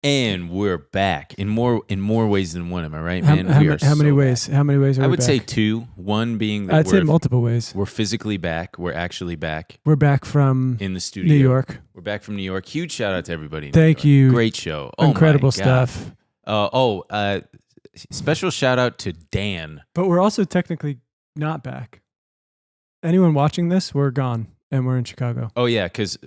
And we're back in more ways than one. Am I right, man? How many ways? Back. How many ways are we back? I would say two. One being that I'd say multiple ways. We're physically back. We're actually back. We're back from in the studio, New York. We're back from New York. Huge shout out to everybody. Thank you. Great show. Incredible my God. stuff. Special shout out to Dan. But we're also technically not back. Anyone watching this, we're gone and we're in Chicago. Oh yeah, because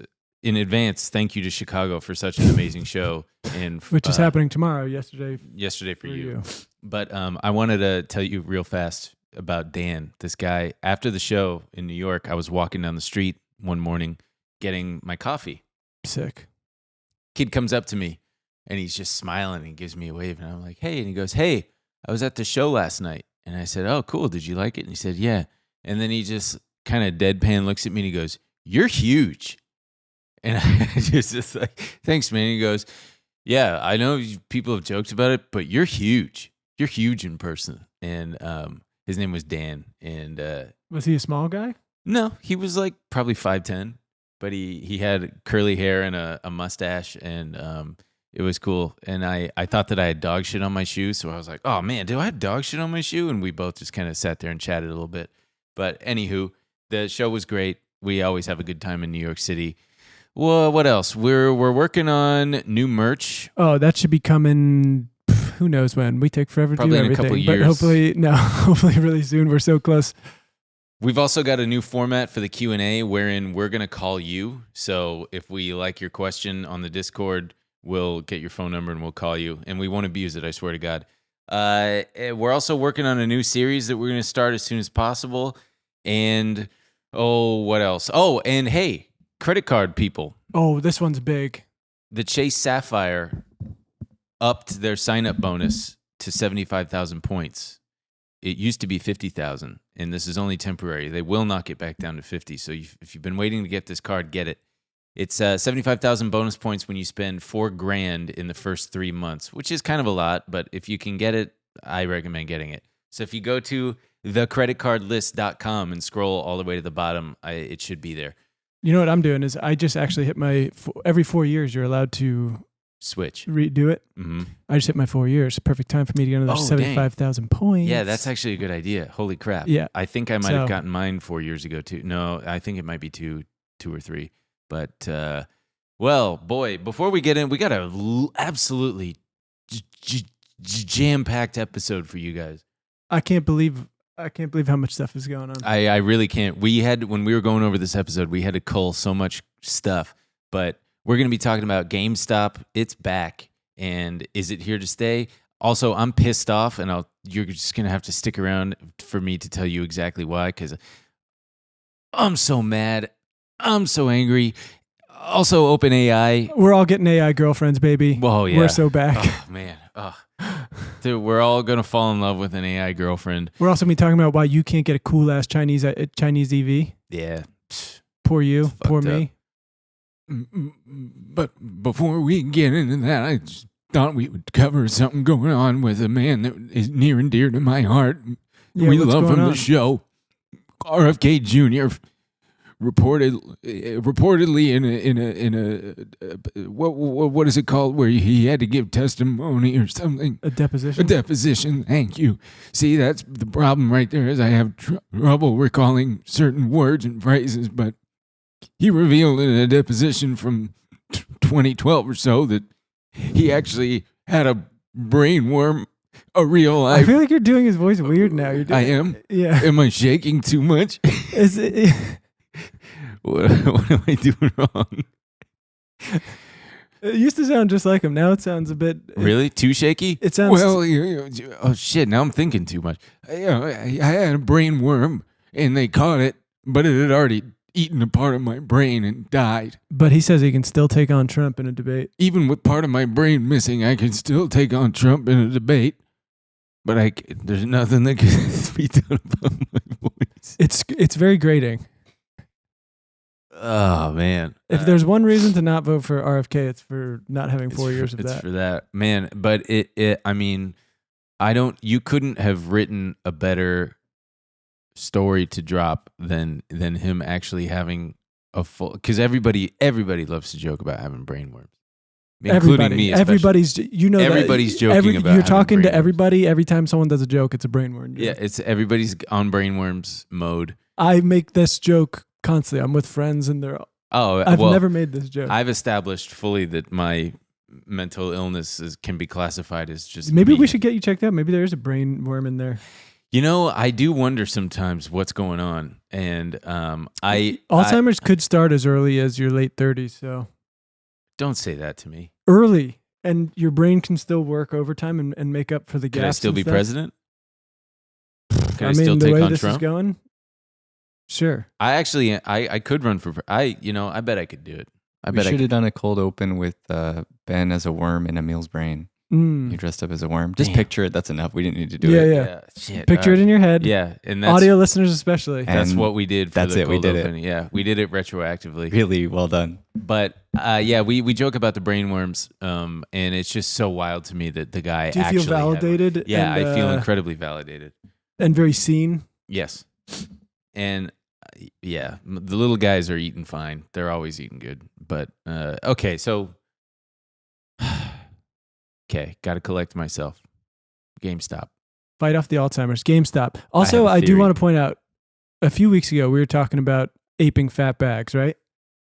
in advance, thank you to Chicago for such an amazing show, and which is happening tomorrow. Yesterday for you. But I wanted to tell you real fast about Dan. This guy, after the show in New York, I was walking down the street one morning getting my coffee. Sick. Kid comes up to me and he's just smiling and gives me a wave, and I'm like, hey, and he goes, hey, I was at the show last night. And I said, oh, cool. Did you like it? And he said, yeah. And then he just kind of deadpan looks at me and he goes, you're huge. And I just like, thanks, man. He goes, yeah, I know people have joked about it, but you're huge. You're huge in person. And his name was Dan. And was he a small guy? No, he was like probably 5'10", but he had curly hair and a mustache, and it was cool. And I thought that I had dog shit on my shoe, so I was like, oh man, do I have dog shit on my shoe? And we both just kind of sat there and chatted a little bit. But anywho, the show was great. We always have a good time in New York City. Well, what else? We're working on new merch. Oh, that should be coming. Who knows when? We take forever Probably to do in everything, a couple but years. hopefully really soon. We're so close. We've also got a new format for the Q&A wherein we're going to call you. So if we like your question on the Discord, we'll get your phone number and we'll call you. And we won't abuse it, I swear to God. We're also working on a new series that we're going to start as soon as possible. And, what else? Oh, and hey, credit card people. Oh, this one's big. The Chase Sapphire upped their sign-up bonus to 75,000 points. It used to be 50,000, and this is only temporary. They will not get back down to 50. So if you've been waiting to get this card, get it. It's 75,000 bonus points when you spend $4,000 in the first 3 months, which is kind of a lot, but if you can get it, I recommend getting it. So if you go to thecreditcardlist.com and scroll all the way to the bottom, it should be there. You know what I'm doing is I just actually hit every 4 years you're allowed to switch, redo it. Mm-hmm. I just hit my 4 years. Perfect time for me to get another 75,000 points. Yeah, that's actually a good idea. Holy crap. Yeah. I think I might have gotten mine 4 years ago too. No, I think it might be two or three. But, well, boy, before we get in, we got a absolutely jam-packed episode for you guys. I can't believe how much stuff is going on. I really can't. When we were going over this episode, we had to cull so much stuff. But we're going to be talking about GameStop. It's back. And is it here to stay? Also, I'm pissed off, and you're just going to have to stick around for me to tell you exactly why, because I'm so mad. I'm so angry. Also, OpenAI. We're all getting AI girlfriends, baby. Whoa, yeah. We're so back. Oh, man. Oh. Dude, we're all going to fall in love with an AI girlfriend. We're also going to be talking about why you can't get a cool-ass Chinese EV. Yeah. Poor you. Poor me. But before we get into that, I just thought we would cover something going on with a man that is near and dear to my heart. Yeah, we love him, the show. RFK Jr. reportedly in a what is it called, where he had to give testimony or something? A deposition. A deposition. Thank you. See, that's the problem right there. Is I have trouble recalling certain words and phrases, but he revealed in a deposition from 2012 or so that he actually had a brain worm. A real life. I feel like you're doing his voice weird now. I am? Yeah. Am I shaking too much? Is it? What am I doing wrong? It used to sound just like him. Now it sounds a bit... Really? Too shaky? It sounds... Well, oh shit, now I'm thinking too much. I had a brain worm, and they caught it, but it had already eaten a part of my brain and died. But he says he can still take on Trump in a debate. Even with part of my brain missing, I can still take on Trump in a debate. But there's nothing that can be done about my voice. It's very grating. Oh, man. If there's one reason to not vote for RFK, it's for not having 4 years of that. It's for that. Man, but I mean, you couldn't have written a better story to drop than him actually having a full, because everybody loves to joke about having brain worms. including me. Especially. Everybody's, you know, everybody's joking about. You're talking to brainworms. everybody. Every time someone does a joke, it's a brainworm joke. Yeah, it's everybody's on brainworms mode. I make this joke constantly. I'm with friends, and I've never made this joke. I've established fully that my mental illness can be classified as just. Maybe we should get you checked out. Maybe there is a brainworm in there. You know, I do wonder sometimes what's going on, and Alzheimer's could start as early as your late 30s. So don't say that to me. Early, and your brain can still work overtime and make up for the gaps. Can I still be president? Can I mean, still the take way on this Trump? is going, sure. I could run for. I bet I could do it. We should have done a cold open with Ben as a worm in Emil's brain. You dressed up as a worm. Just picture it. That's enough. We didn't need to do it. Yeah. Shit, picture it in your head. Yeah, and that's, audio listeners especially. That's what we did. That's it. We did opening. it. Yeah, we did it retroactively. Really well done. But we joke about the brainworms, and it's just so wild to me that the guy. Do you feel validated? Yeah, I feel incredibly validated and very seen. Yes, and the little guys are eating fine. They're always eating good. But okay, so. Okay, got to collect myself. GameStop. Fight off the Alzheimer's. GameStop. Also, I do want to point out, a few weeks ago, we were talking about aping fat bags, right?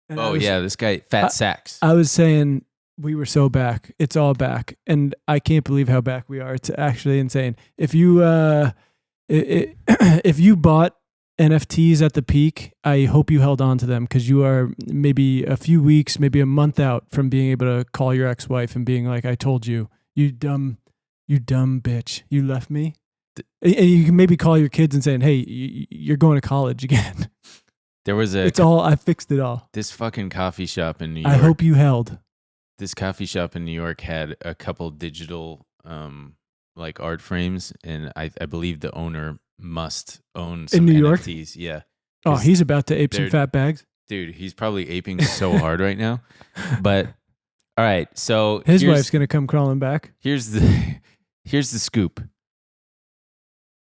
And this guy, Fat Sacks. I was saying we were so back. It's all back. And I can't believe how back we are. It's actually insane. If you if you bought NFTs at the peak, I hope you held on to them, because you are maybe a few weeks, maybe a month out from being able to call your ex-wife and being like, I told you, you dumb bitch, you left me. And you can maybe call your kids and saying, hey, you're going to college again. There was I fixed it all. This fucking coffee shop in New York. I hope you held. This coffee shop in New York had a couple digital like art frames, and I believe the owner must own some in New NFTs. York? Yeah. Oh, he's about to ape some fat bags. Dude, he's probably aping so hard right now. But all right, so his wife's gonna come crawling back. Here's the scoop.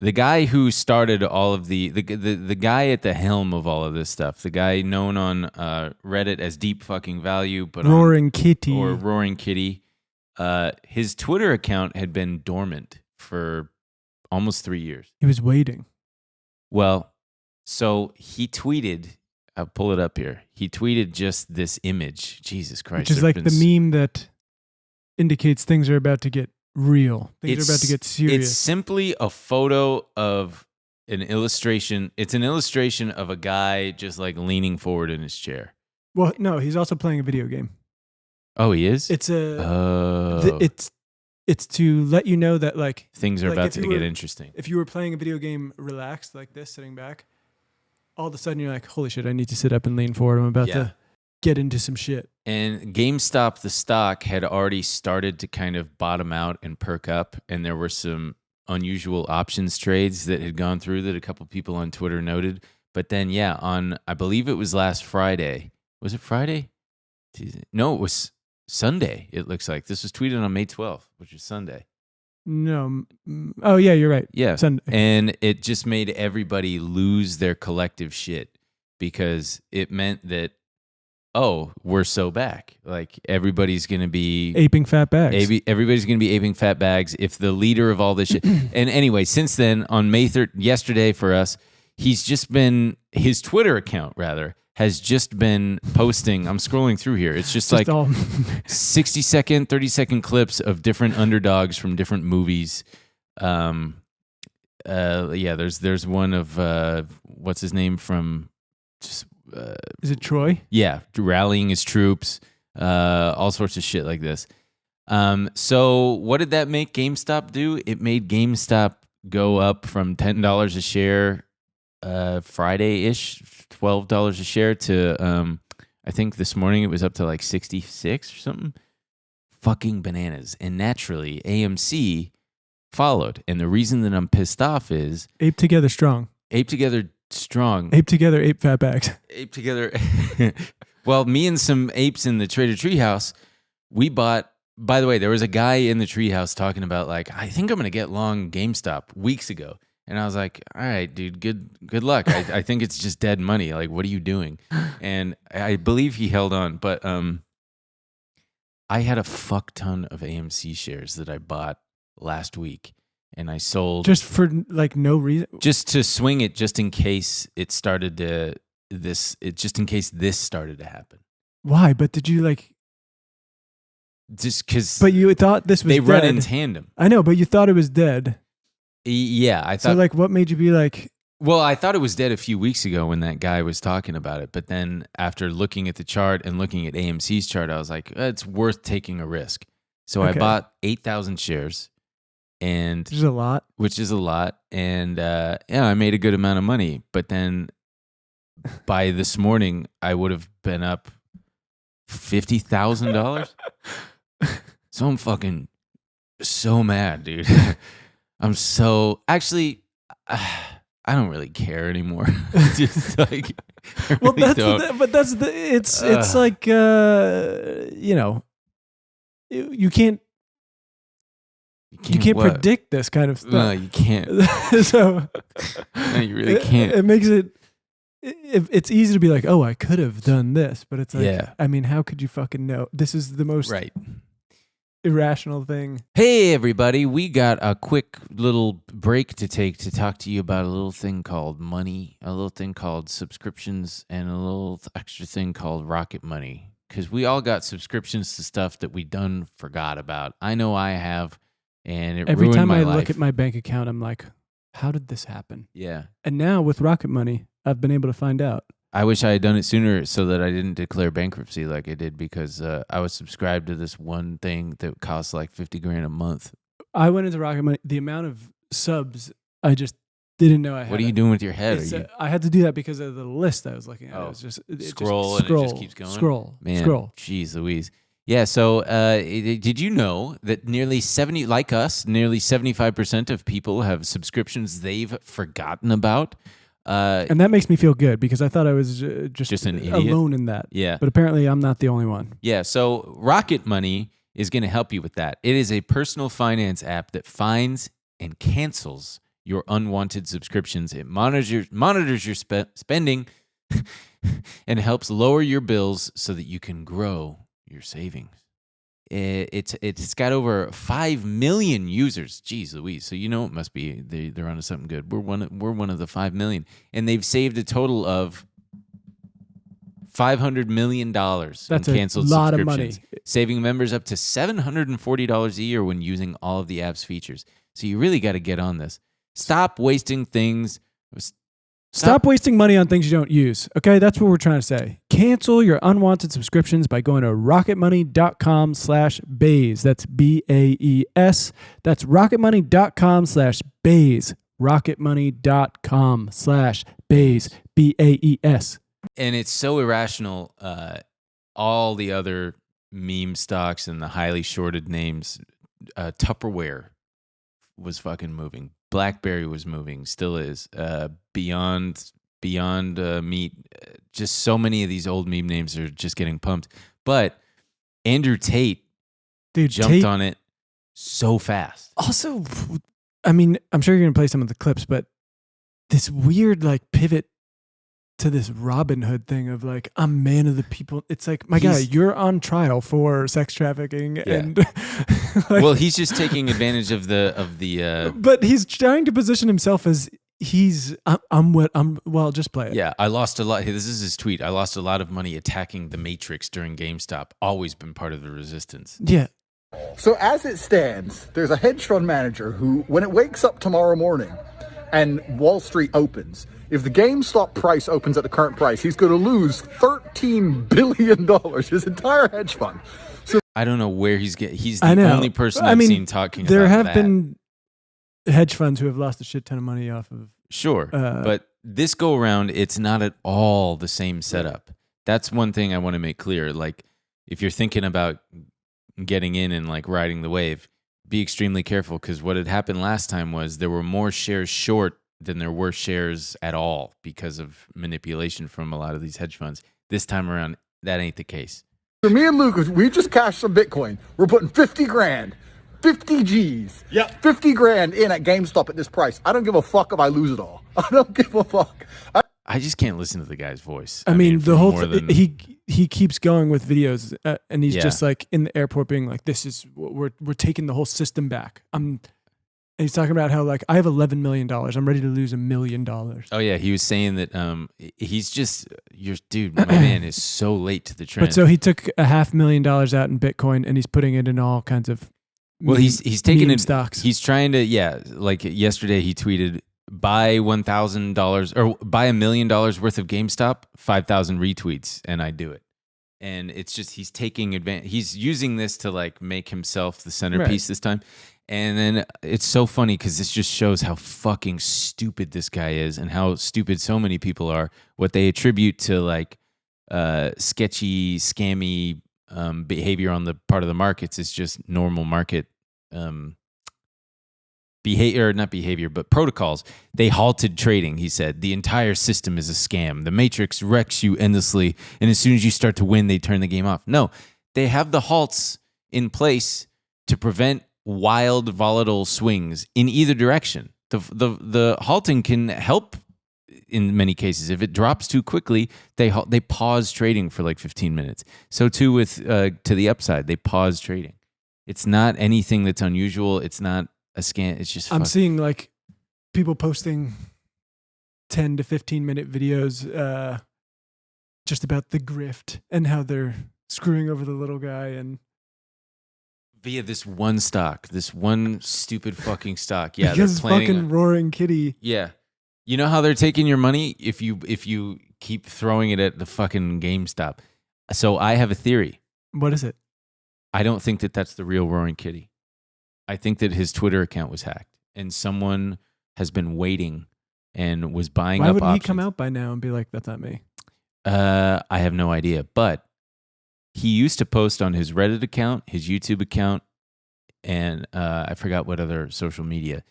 The guy who started all of the guy at the helm of all of this stuff, the guy known on Reddit as Deep Fucking Value, but Roaring Kitty, his Twitter account had been dormant for almost 3 years. He was waiting. Well, so he tweeted. I'll pull it up here. He tweeted just this image. Jesus Christ! Which is like the meme that indicates things are about to get real. Things are about to get serious. It's simply a photo of an illustration. It's an illustration of a guy just like leaning forward in his chair. Well, no, he's also playing a video game. Oh, he is? It's it's to let you know that like things are about to get interesting. If you were playing a video game relaxed like this, sitting back, all of a sudden you're like, holy shit, I need to sit up and lean forward. I'm about to get into some shit. And GameStop, the stock, had already started to kind of bottom out and perk up, and there were some unusual options trades that had gone through that a couple people on Twitter noted. But then, on, I believe it was last Friday. Was it Friday? No, it was Sunday, it looks like. This was tweeted on May 12th, which is Sunday. No. Oh, yeah, you're right. Yeah. Sunday. And it just made everybody lose their collective shit, because it meant that, oh, we're so back. Like, everybody's going to be aping fat bags. Everybody's going to be aping fat bags if the leader of all this shit. And anyway, since then, on May 3rd, yesterday for us, his Twitter account, rather, has just been posting. I'm scrolling through here. It's just like 60-second, 30-second clips of different underdogs from different movies. There's one of what's his name from just. Is it Troy? Yeah, rallying his troops, all sorts of shit like this. So what did that make GameStop do? It made GameStop go up from $10 a share Friday-ish, $12 a share to, I think this morning it was up to like 66 or something. Fucking bananas. And naturally, AMC followed. And the reason that I'm pissed off is... Ape together strong. Ape together strong. Ape together, ape fat bags. Ape together. Well, me and some apes in the Trader Treehouse, we bought... By the way, there was a guy in the treehouse talking about like, I think I'm going to get long GameStop weeks ago. And I was like, all right, dude, good luck. I think it's just dead money. Like, what are you doing? And I believe he held on. But I had a fuck ton of AMC shares that I bought last week, and I sold just for like no reason, just to swing it, just in case it started to just in case this started to happen. Why? But did you like? Just because. But you thought this was they dead. run in tandem. I know, but you thought it was dead. Yeah, I thought. So like, what made you be like? Well, I thought it was dead a few weeks ago when that guy was talking about it. But then after looking at the chart and looking at AMC's chart, I was like, it's worth taking a risk. So I bought 8,000 shares, and which is a lot. And yeah, I made a good amount of money. But then by this morning, I would have been up $50,000. So I'm fucking so mad, dude. I'm so actually. I don't really care anymore. Just like, well, it's like you know, you can't predict this kind of stuff. No, you can't. So no, you really can't. It makes it's easy to be like, oh, I could have done this, but it's like, yeah. I mean, how could you fucking know? This is the most irrational thing. Hey everybody, we got a quick little break to take to talk to you about a little thing called money, a little thing called subscriptions, and a little extra thing called Rocket Money. Because we all got subscriptions to stuff that we done forgot about. I know I have, and it every ruined time my I life. look at my bank account, I'm like, how did this happen? Yeah. And now with Rocket Money, I've been able to find out. I wish I had done it sooner so that I didn't declare bankruptcy like I did, because I was subscribed to this one thing that costs like $50,000 a month. I went into Rocket Money. The amount of subs, I just didn't know I had. What are you doing with your head? I had to do that because of the list I was looking at. Oh, it was just scroll and it just keeps going? Scroll. Man, scroll. Jeez Louise. Yeah, so did you know that nearly 75% of people have subscriptions they've forgotten about? And that makes me feel good because I thought I was just an idiot alone in that. Yeah. But apparently I'm not the only one. Yeah. So Rocket Money is going to help you with that. It is a personal finance app that finds and cancels your unwanted subscriptions. It monitors your spending and helps lower your bills so that you can grow your savings. It's got over 5 million users. Jeez Louise. So you know it must be they're onto something good. We're one of the 5 million, and they've saved a total of $500 million in canceled lot of subscriptions, money, saving members up to $740 a year when using all of the app's features. So you really got to get on this. Stop wasting things. Stop wasting money on things you don't use. Okay, that's what we're trying to say. Cancel your unwanted subscriptions by going to rocketmoney.com/BAES. That's BAES. That's rocketmoney.com/BAES. rocketmoney.com/BAES. BAES. And it's so irrational. All the other meme stocks and the highly shorted names, Tupperware was fucking moving. BlackBerry was moving, still is. Beyond Meat, just so many of these old meme names are just getting pumped. But Andrew Tate jumped on it so fast. Also, I mean, I'm sure you're going to play some of the clips, but this weird like pivot to this Robin Hood thing of like, I'm man of the people. It's like, my guy, you're on trial for sex trafficking. And like, well, he's just taking advantage of the but he's trying to position himself as well, just play it. Yeah, I lost a lot. This is his tweet. I lost a lot of money attacking the Matrix during GameStop. Always been part of the resistance. Yeah. So as it stands, there's a hedge fund manager who, when it wakes up tomorrow morning and Wall Street opens, if the GameStop price opens at the current price, he's going to lose $13 billion, his entire hedge fund. So I don't know where he's the only person I've seen talking about that. There have been hedge funds who have lost a shit ton of money off of. Sure, but this go around, it's not at all the same setup. That's one thing I want to make clear. Like, if you're thinking about getting in and like riding the wave, be extremely careful, because what had happened last time was there were more shares short than there were shares at all because of manipulation from a lot of these hedge funds. This time around, that ain't the case. For me and Luke, we just cashed some Bitcoin. We're putting 50 grand, 50 G's, 50 grand in at GameStop at this price. I don't give a fuck if I lose it all. I don't give a fuck. I just can't listen to the guy's voice. I mean, the whole he keeps going with videos, and he's just like in the airport being like, "This is we're taking the whole system back." And he's talking about how like I have $11 million. I'm ready to lose $1 million. Oh yeah, he was saying that he's just my man is so late to the trend. But so he took $500,000 out in Bitcoin and he's putting it in all kinds of he's taking it stocks. He's trying to like yesterday he tweeted, buy $1,000 or buy $1 million worth of GameStop, 5,000 retweets, and I do it. And it's just he's taking advantage. He's using this to like make himself the centerpiece this time. And then it's so funny because this just shows how fucking stupid this guy is and how stupid so many people are. What they attribute to like sketchy, scammy behavior on the part of the markets is just normal market but protocols. They halted trading, he said. The entire system is a scam. The matrix wrecks you endlessly, and as soon as you start to win, they turn the game off. No, they have the halts in place to prevent wild, volatile swings in either direction. The halting can help in many cases. If it drops too quickly, they pause trading for like 15 minutes. So too with to the upside, they pause trading. It's not anything that's unusual. It's not a scam. It's just I'm seeing like people posting 10 to 15 minute videos just about the grift and how they're screwing over the little guy and via this one stock, this one stupid fucking stock. Yeah, because fucking Roaring Kitty. Yeah, you know how they're taking your money if you keep throwing it at the fucking GameStop. So I have a theory. What is it? I don't think that that's the real Roaring Kitty. I think that his Twitter account was hacked, and someone has been waiting and was buying up options. Why wouldn't he come out by now and be like, "That's not me"? I have no idea, but he used to post on his Reddit account, his YouTube account, and I forgot what other social media.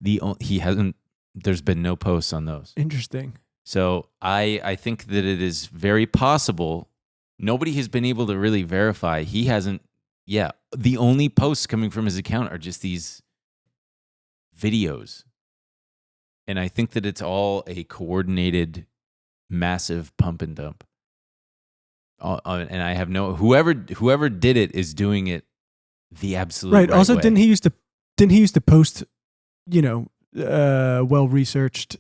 He hasn't. There's been no posts on those. Interesting. So I think that it is very possible. Nobody has been able to really verify. He hasn't. Yeah, the only posts coming from his account are just these videos, and I think that it's all a coordinated, massive pump and dump. And I have whoever did it is doing it the absolute right also, way. didn't he used to post, well researched,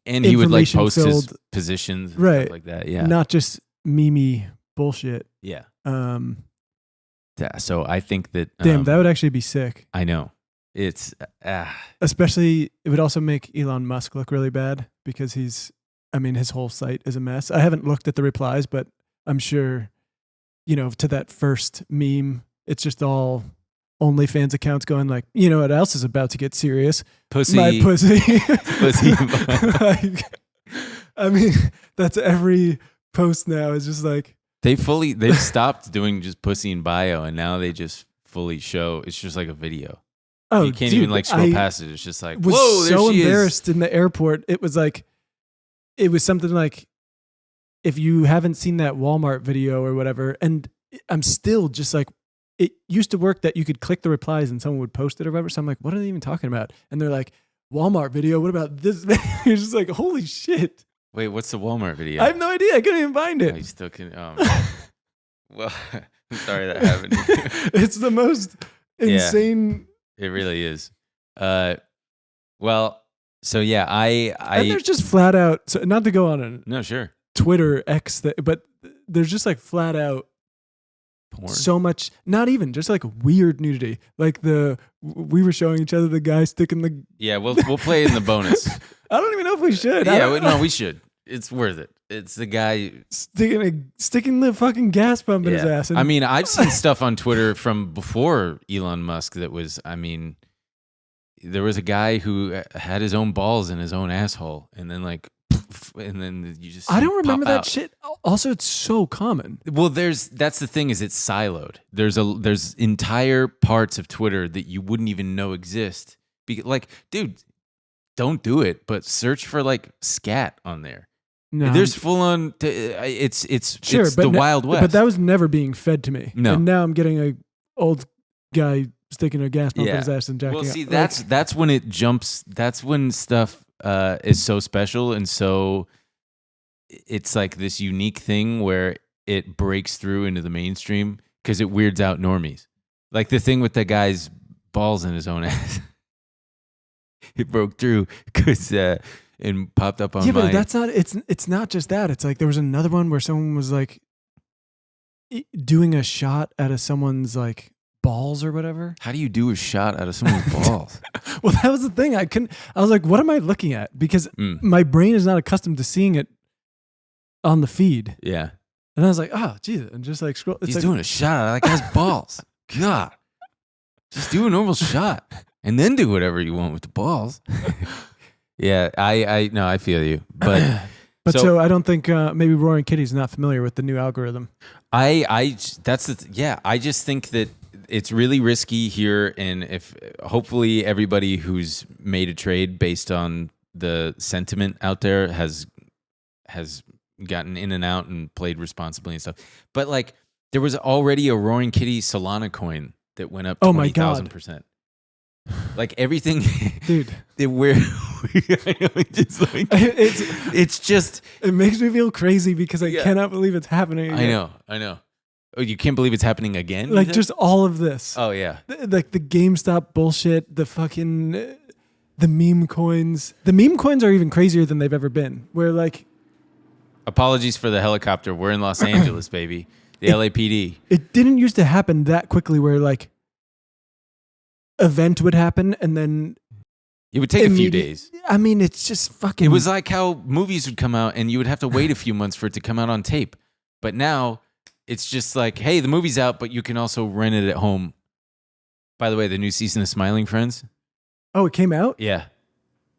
and he would like post his positions, and stuff like that. Yeah, not just meme bullshit. Yeah. So I think that damn, that would actually be sick. I know. It's especially it would also make Elon Musk look really bad because his whole site is a mess. I haven't looked at the replies, but I'm sure, to that first meme, it's just all OnlyFans accounts going like, what else is about to get serious? Pussy. My pussy. Pussy. That's every post now is just like. They've stopped doing just pussy in bio, and now they just fully show. It's just like a video. Oh, you can't even like scroll past it. It's just like, whoa, was there so she embarrassed is. In the airport. It was something like, if you haven't seen that Walmart video or whatever, and I'm still just like, it used to work that you could click the replies and someone would post it or whatever. So I'm like, what are they even talking about? And they're like, Walmart video. What about this video? You're just like, holy shit. Wait, what's the Walmart video? I have no idea. I couldn't even find it. Oh, you still can. Well, I'm sorry that happened. It's the most insane. Yeah, it really is. Well, so yeah, and there's just flat out. So not to go on a no, sure, Twitter X, but there's just like flat out porn. So much. Not even just like weird nudity. Like we were showing each other the guy sticking the. Yeah, we'll play it in the bonus. I don't even know if we should. Yeah, we should. It's worth it. It's the guy sticking the fucking gas pump in his ass. And I've seen stuff on Twitter from before Elon Musk that was, there was a guy who had his own balls in his own asshole, and then you just. I don't remember that shit. Also, it's so common. Well, that's the thing is it's siloed. There's entire parts of Twitter that you wouldn't even know exist. Like, dude, don't do it, but search for like scat on there. No. There's full on. It's the Wild West. But that was never being fed to me. No. And now I'm getting a old guy sticking a gas pump in his ass and jacking. Well, see, that's when it jumps. That's when stuff is so special, and so it's like this unique thing where it breaks through into the mainstream because it weirds out normies. Like the thing with the guy's balls in his own ass. It broke through because and popped up on yeah, but that's not. It's not just that. It's like there was another one where someone was like doing a shot out of someone's like balls or whatever. How do you do a shot out of someone's balls? Well, that was the thing. I was like, what am I looking at? Because my brain is not accustomed to seeing it on the feed. Yeah. And I was like, oh, Jesus. And just like scroll. He's doing a shot out of that guy's balls. God. Just do a normal shot and then do whatever you want with the balls. Yeah, I feel you. But so I don't think maybe Roaring Kitty's not familiar with the new algorithm. I just think that it's really risky here, and if hopefully everybody who's made a trade based on the sentiment out there has gotten in and out and played responsibly and stuff. But like there was already a Roaring Kitty Solana coin that went up 20,000%. Like everything, dude. It's just it makes me feel crazy because I cannot believe it's happening again. I know. Oh, you can't believe it's happening again? Like just all of this. Oh yeah. Like the GameStop bullshit, the fucking the meme coins. The meme coins are even crazier than they've ever been. Where like apologies for the helicopter. We're in Los Angeles, baby. The LAPD. It didn't used to happen that quickly where like event would happen and then it would take a few days. I mean, it's just fucking... It was like how movies would come out and you would have to wait a few months for it to come out on tape. But now it's just like, hey, the movie's out, but you can also rent it at home. By the way, the new season of Smiling Friends. Oh, it came out? Yeah.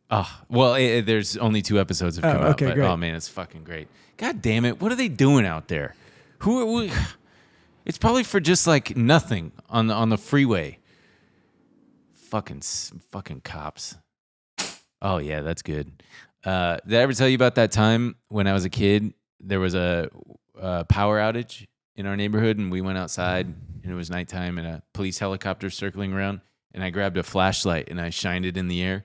Oh, well, there's only 2 episodes have come out. Okay, but, great. Oh, man, it's fucking great. God damn it. What are they doing out there? Who are we? It's probably for just like nothing on the freeway. Fucking cops. Oh yeah, that's good. Did I ever tell you about that time when I was a kid? There was a power outage in our neighborhood, and we went outside, and it was nighttime, and a police helicopter circling around, and I grabbed a flashlight and I shined it in the air.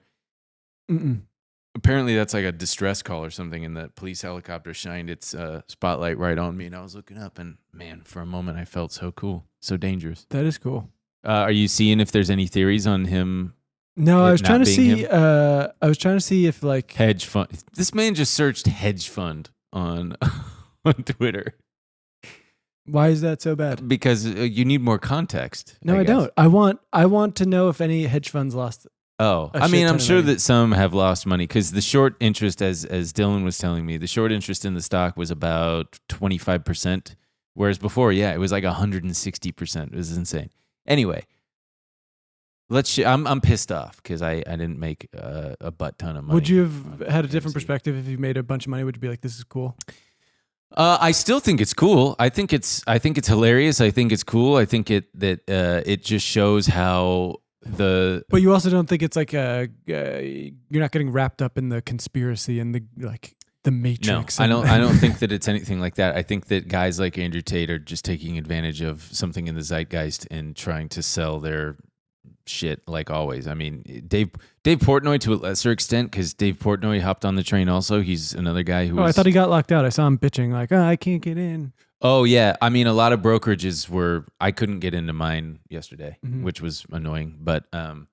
Apparently, that's like a distress call or something, and the police helicopter shined its spotlight right on me, and I was looking up, and man, for a moment, I felt so cool, so dangerous. That is cool. Are you seeing if there's any theories on him? No, I was trying to see. I was trying to see if like hedge fund. This man just searched hedge fund on Twitter. Why is that so bad? Because you need more context. No, I don't. I want to know if any hedge funds lost. Oh, I mean, I'm sure that some have lost money because the short interest, as Dylan was telling me, the short interest in the stock was about 25%, whereas before, it was like 160%. It was insane. Anyway. I'm pissed off because I didn't make a butt ton of money. Would you have had a different perspective if you made a bunch of money? Would you be like, this is cool? I still think it's cool. I think it's hilarious. I think it's cool. I think it just shows how But you also don't think it's like you're not getting wrapped up in the conspiracy and the Matrix. No, I don't think that it's anything like that. I think that guys like Andrew Tate are just taking advantage of something in the zeitgeist and trying to sell their shit like always. I mean, Dave Portnoy to a lesser extent, because Dave Portnoy hopped on the train also. He's another guy who I thought he got locked out. I saw him bitching like, I can't get in. Oh yeah, I mean, a lot of brokerages I couldn't get into mine yesterday, which was annoying. But I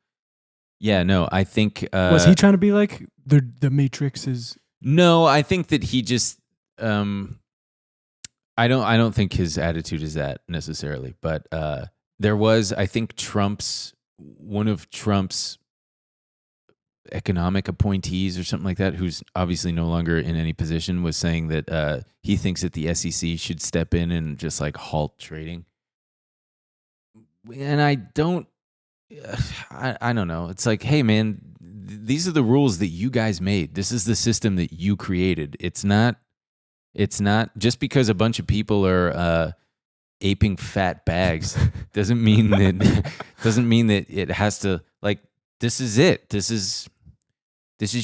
think was he trying to be like the Matrix is? No, I think that he just I don't think his attitude is that necessarily, but there was, I think, one of Trump's economic appointees or something like that, who's obviously no longer in any position, was saying that he thinks that the SEC should step in and just like halt trading. And I don't know. It's like, hey man, these are the rules that you guys made. This is the system that you created. It's not just because a bunch of people are aping fat bags doesn't mean that it has to, like, this is it. This is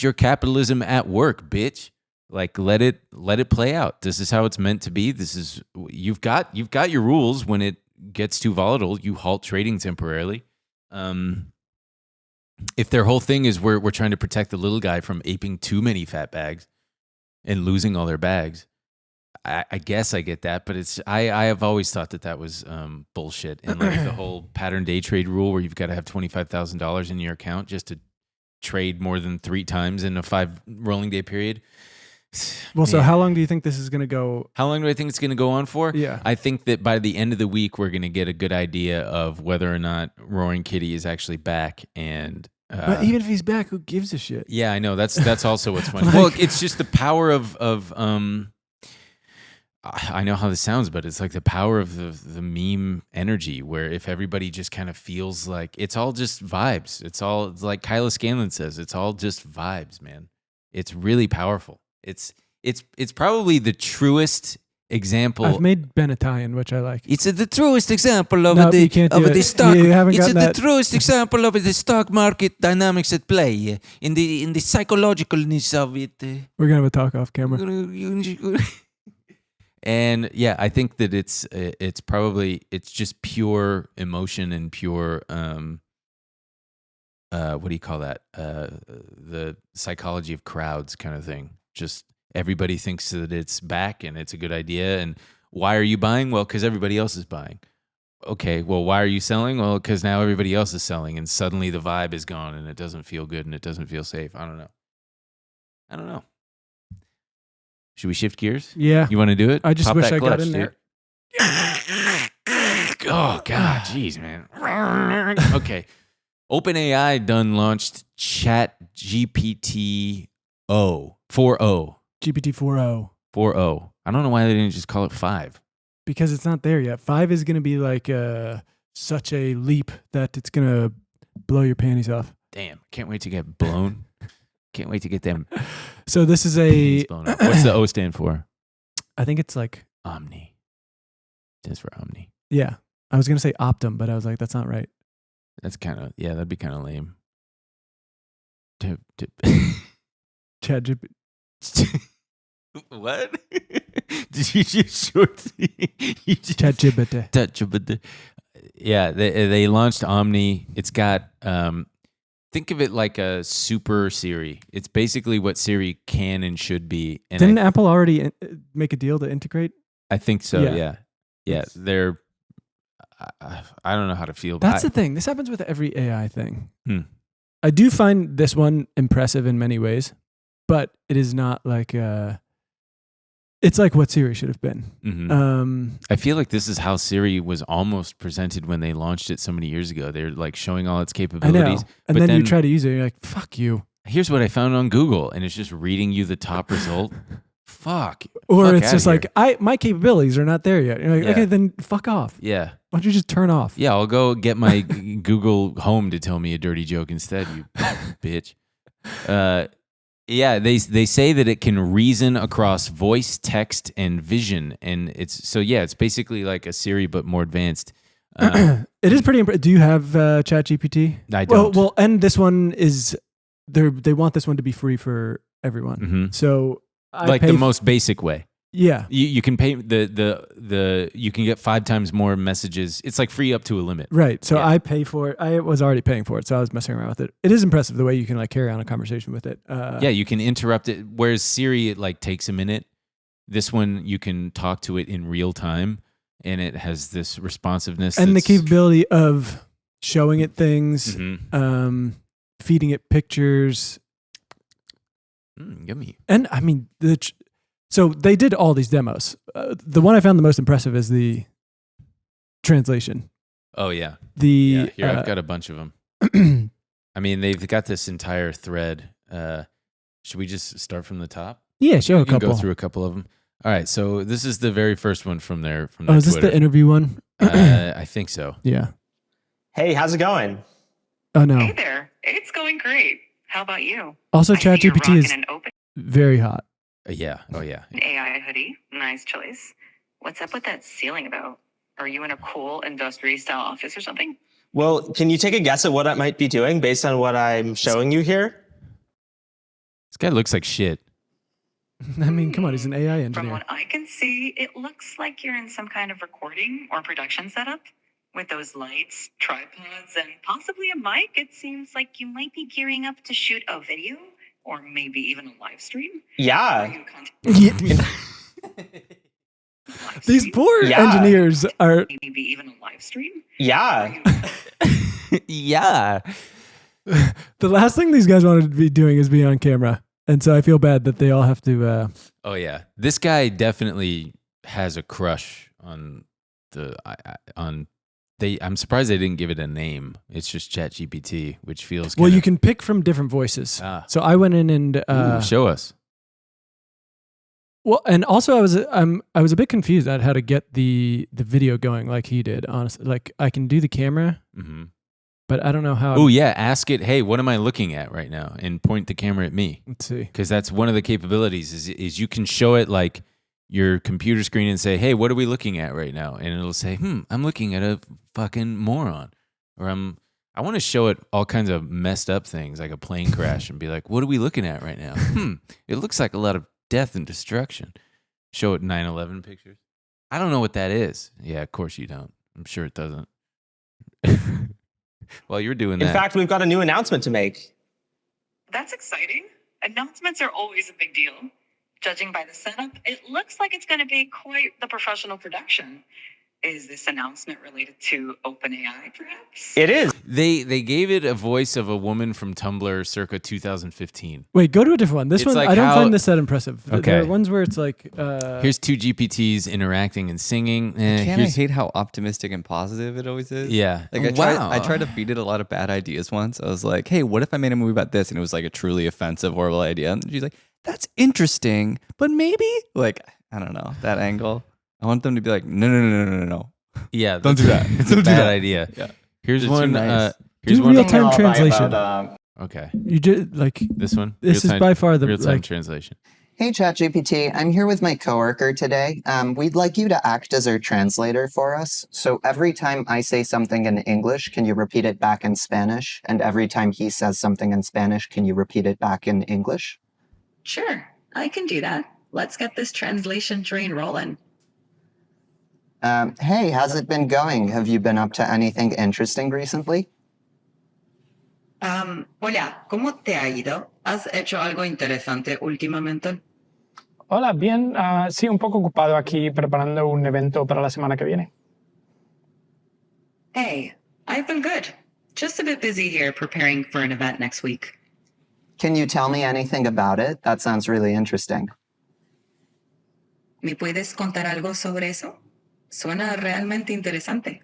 your capitalism at work, bitch. Like, let it play out. This is how it's meant to be. This is, you've got your rules. When it gets too volatile, you halt trading temporarily. if their whole thing is we're trying to protect the little guy from aping too many fat bags and losing all their bags, I guess I get that, but I have always thought that was bullshit. And like the whole pattern day trade rule where you've got to have $25,000 in your account just to trade more than 3 times in a 5 rolling day period. Well, so how long do you think this is going to go? How long do I think it's going to go on for? Yeah. I think that by the end of the week, we're going to get a good idea of whether or not Roaring Kitty is actually back. And but even if he's back, who gives a shit? Yeah, I know. That's also what's funny. Well, it's just the power of I know how this sounds, but it's like the power of the meme energy where if everybody just kind of feels like it's all just vibes. It's like Kyla Scanlon says, it's all just vibes, man. It's really powerful. It's probably the truest example. I've made Ben Italian, which I like. It's the truest example of the stock. It's the truest example of the stock market dynamics at play in the psychologicalness of it. We're gonna have a talk off camera. And yeah, I think that it's just pure emotion and pure what do you call that? The psychology of crowds kind of thing. Just everybody thinks that it's back and it's a good idea. And why are you buying? Well, because everybody else is buying. Okay, well, why are you selling? Well, because now everybody else is selling, and suddenly the vibe is gone, and it doesn't feel good, and it doesn't feel safe. I don't know. Should we shift gears? Yeah. You want to do it? I just Pop wish that I got clutch, in there. Oh, God. Jeez, man. Okay. OpenAI done launched ChatGPT-4o. GPT-4o. 4o. I don't know why they didn't just call it 5. Because it's not there yet. 5 is going to be like such a leap that it's going to blow your panties off. Damn. Can't wait to get blown. Can't wait to get them. So this is a... What's the O stand for? I think it's like... Omni. Stands for Omni. Yeah. I was going to say Optum, but I was like, that's not right. That's kind of... Yeah, that'd be kind of lame. ChatGPT. What? Did you just short? ChatGPT. Yeah, they launched Omni. It's got... think of it like a super Siri. It's basically what Siri can and should be. And Didn't Apple already make a deal to integrate? I think so, yeah. They're... I don't know how to feel. That's the thing. This happens with every AI thing. I do find this one impressive in many ways, but it is not like... it's like what Siri should have been. Mm-hmm. I feel like this is how Siri was almost presented when they launched it so many years ago. They're like showing all its capabilities. I know. And then you try to use it, and you're like, fuck you. Here's what I found on Google, and it's just reading you the top result. Fuck. Or fuck it's just here. like, my capabilities are not there yet. You're like, okay, then fuck off. Yeah. Why don't you just turn off? Yeah, I'll go get my Google Home to tell me a dirty joke instead, you bitch. Yeah, they say that it can reason across voice, text, and vision, and it's basically like a Siri but more advanced. It is pretty impressive. Do you have ChatGPT? I don't. Well, and this one is they want this one to be free for everyone. Mm-hmm. So the most basic way. Yeah, you can pay you can get 5 times more messages. It's like free up to a limit. Right. So I pay for it. I was already paying for it, so I was messing around with it. It is impressive the way you can like carry on a conversation with it. Yeah, you can interrupt it. Whereas Siri, it like takes a minute. This one, you can talk to it in real time, and it has this responsiveness and the capability of showing it things, feeding it pictures. Yummy. And I mean so they did all these demos. The one I found the most impressive is the translation. Oh, yeah. Here, I've got a bunch of them. I mean, they've got this entire thread. Should we just start from the top? Yeah, show a couple. Go through a couple of them. All right, so this is the very first one from their is this the interview one? I think so. Yeah. Hey, how's it going? Oh, no. Hey there. It's going great. How about you? Also, ChatGPT is an open very hot. Yeah. Oh, yeah. AI hoodie. Nice choice. What's up with that ceiling about? Are you in a cool industry style office or something? Well, can you take a guess at what I might be doing based on what I'm showing you here? This guy looks like shit. I mean, come on, he's an AI engineer. From what I can see, it looks like you're in some kind of recording or production setup. With those lights, tripods, and possibly a mic, it seems like you might be gearing up to shoot a video or maybe even a live stream. Yeah. These poor engineers are. Maybe even a live stream. Yeah. Yeah. The last thing these guys want to be doing is be on camera. And so I feel bad that they all have to. Oh, yeah. This guy definitely has a crush on I'm surprised they didn't give it a name. It's just ChatGPT, which feels Well, you can pick from different voices. So I went in and Ooh, show us. Well, and also I was a bit confused at how to get the video going like he did. Honestly, like I can do the camera, but I don't know how. Oh yeah, ask it. Hey, what am I looking at right now? And point the camera at me. Let's see. Because that's one of the capabilities is you can show it like your computer screen and say, hey, what are we looking at right now? And it'll say, I'm looking at a fucking moron. Or I want to show it all kinds of messed up things like a plane crash and be like, what are we looking at right now? It looks like a lot of death and destruction. Show it 9/11 pictures. I don't know what that is. Yeah, of course you don't. I'm sure it doesn't. While you're doing that. In fact, we've got a new announcement to make. That's exciting. Announcements are always a big deal. Judging by the setup, it looks like it's going to be quite the professional production. Is this announcement related to OpenAI, perhaps? It is. They gave it a voice of a woman from Tumblr circa 2015. Wait, go to a different one. This It's one, like I don't how- find this that impressive. Okay. There are ones where it's like... Here's two GPTs interacting and singing. I hate how optimistic and positive it always is. Yeah. Like Wow. I tried to feed it a lot of bad ideas once. I was like, hey, what if I made a movie about this? And it was like a truly offensive, horrible idea. And she's like, that's interesting, but maybe like, I don't know, that angle. I want them to be like, no. Yeah, Don't do that. It's a bad idea. Yeah. Here's It's one. too nice. Here's Do one. real-time translation. Okay, You did like this one. this is Real-time- by far the real-time like, translation. Hey, ChatGPT. I'm here with my coworker today. We'd like you to act as our translator for us. So every time I say something in English, can you repeat it back in Spanish? And every time he says something in Spanish, can you repeat it back in English? Sure, I can do that. Let's get this translation train rolling. Hey, how's it been going? Have you been up to anything interesting recently? Hola, ¿cómo te ha ido? ¿Has hecho algo interesante últimamente? Hola, bien. Sí, un poco ocupado aquí preparando un evento para la semana que viene. Hey, I've been good. Just a bit busy here preparing for an event next week. Can you tell me anything about it? That sounds really interesting. ¿Me puedes contar algo sobre eso? Suena realmente interesante.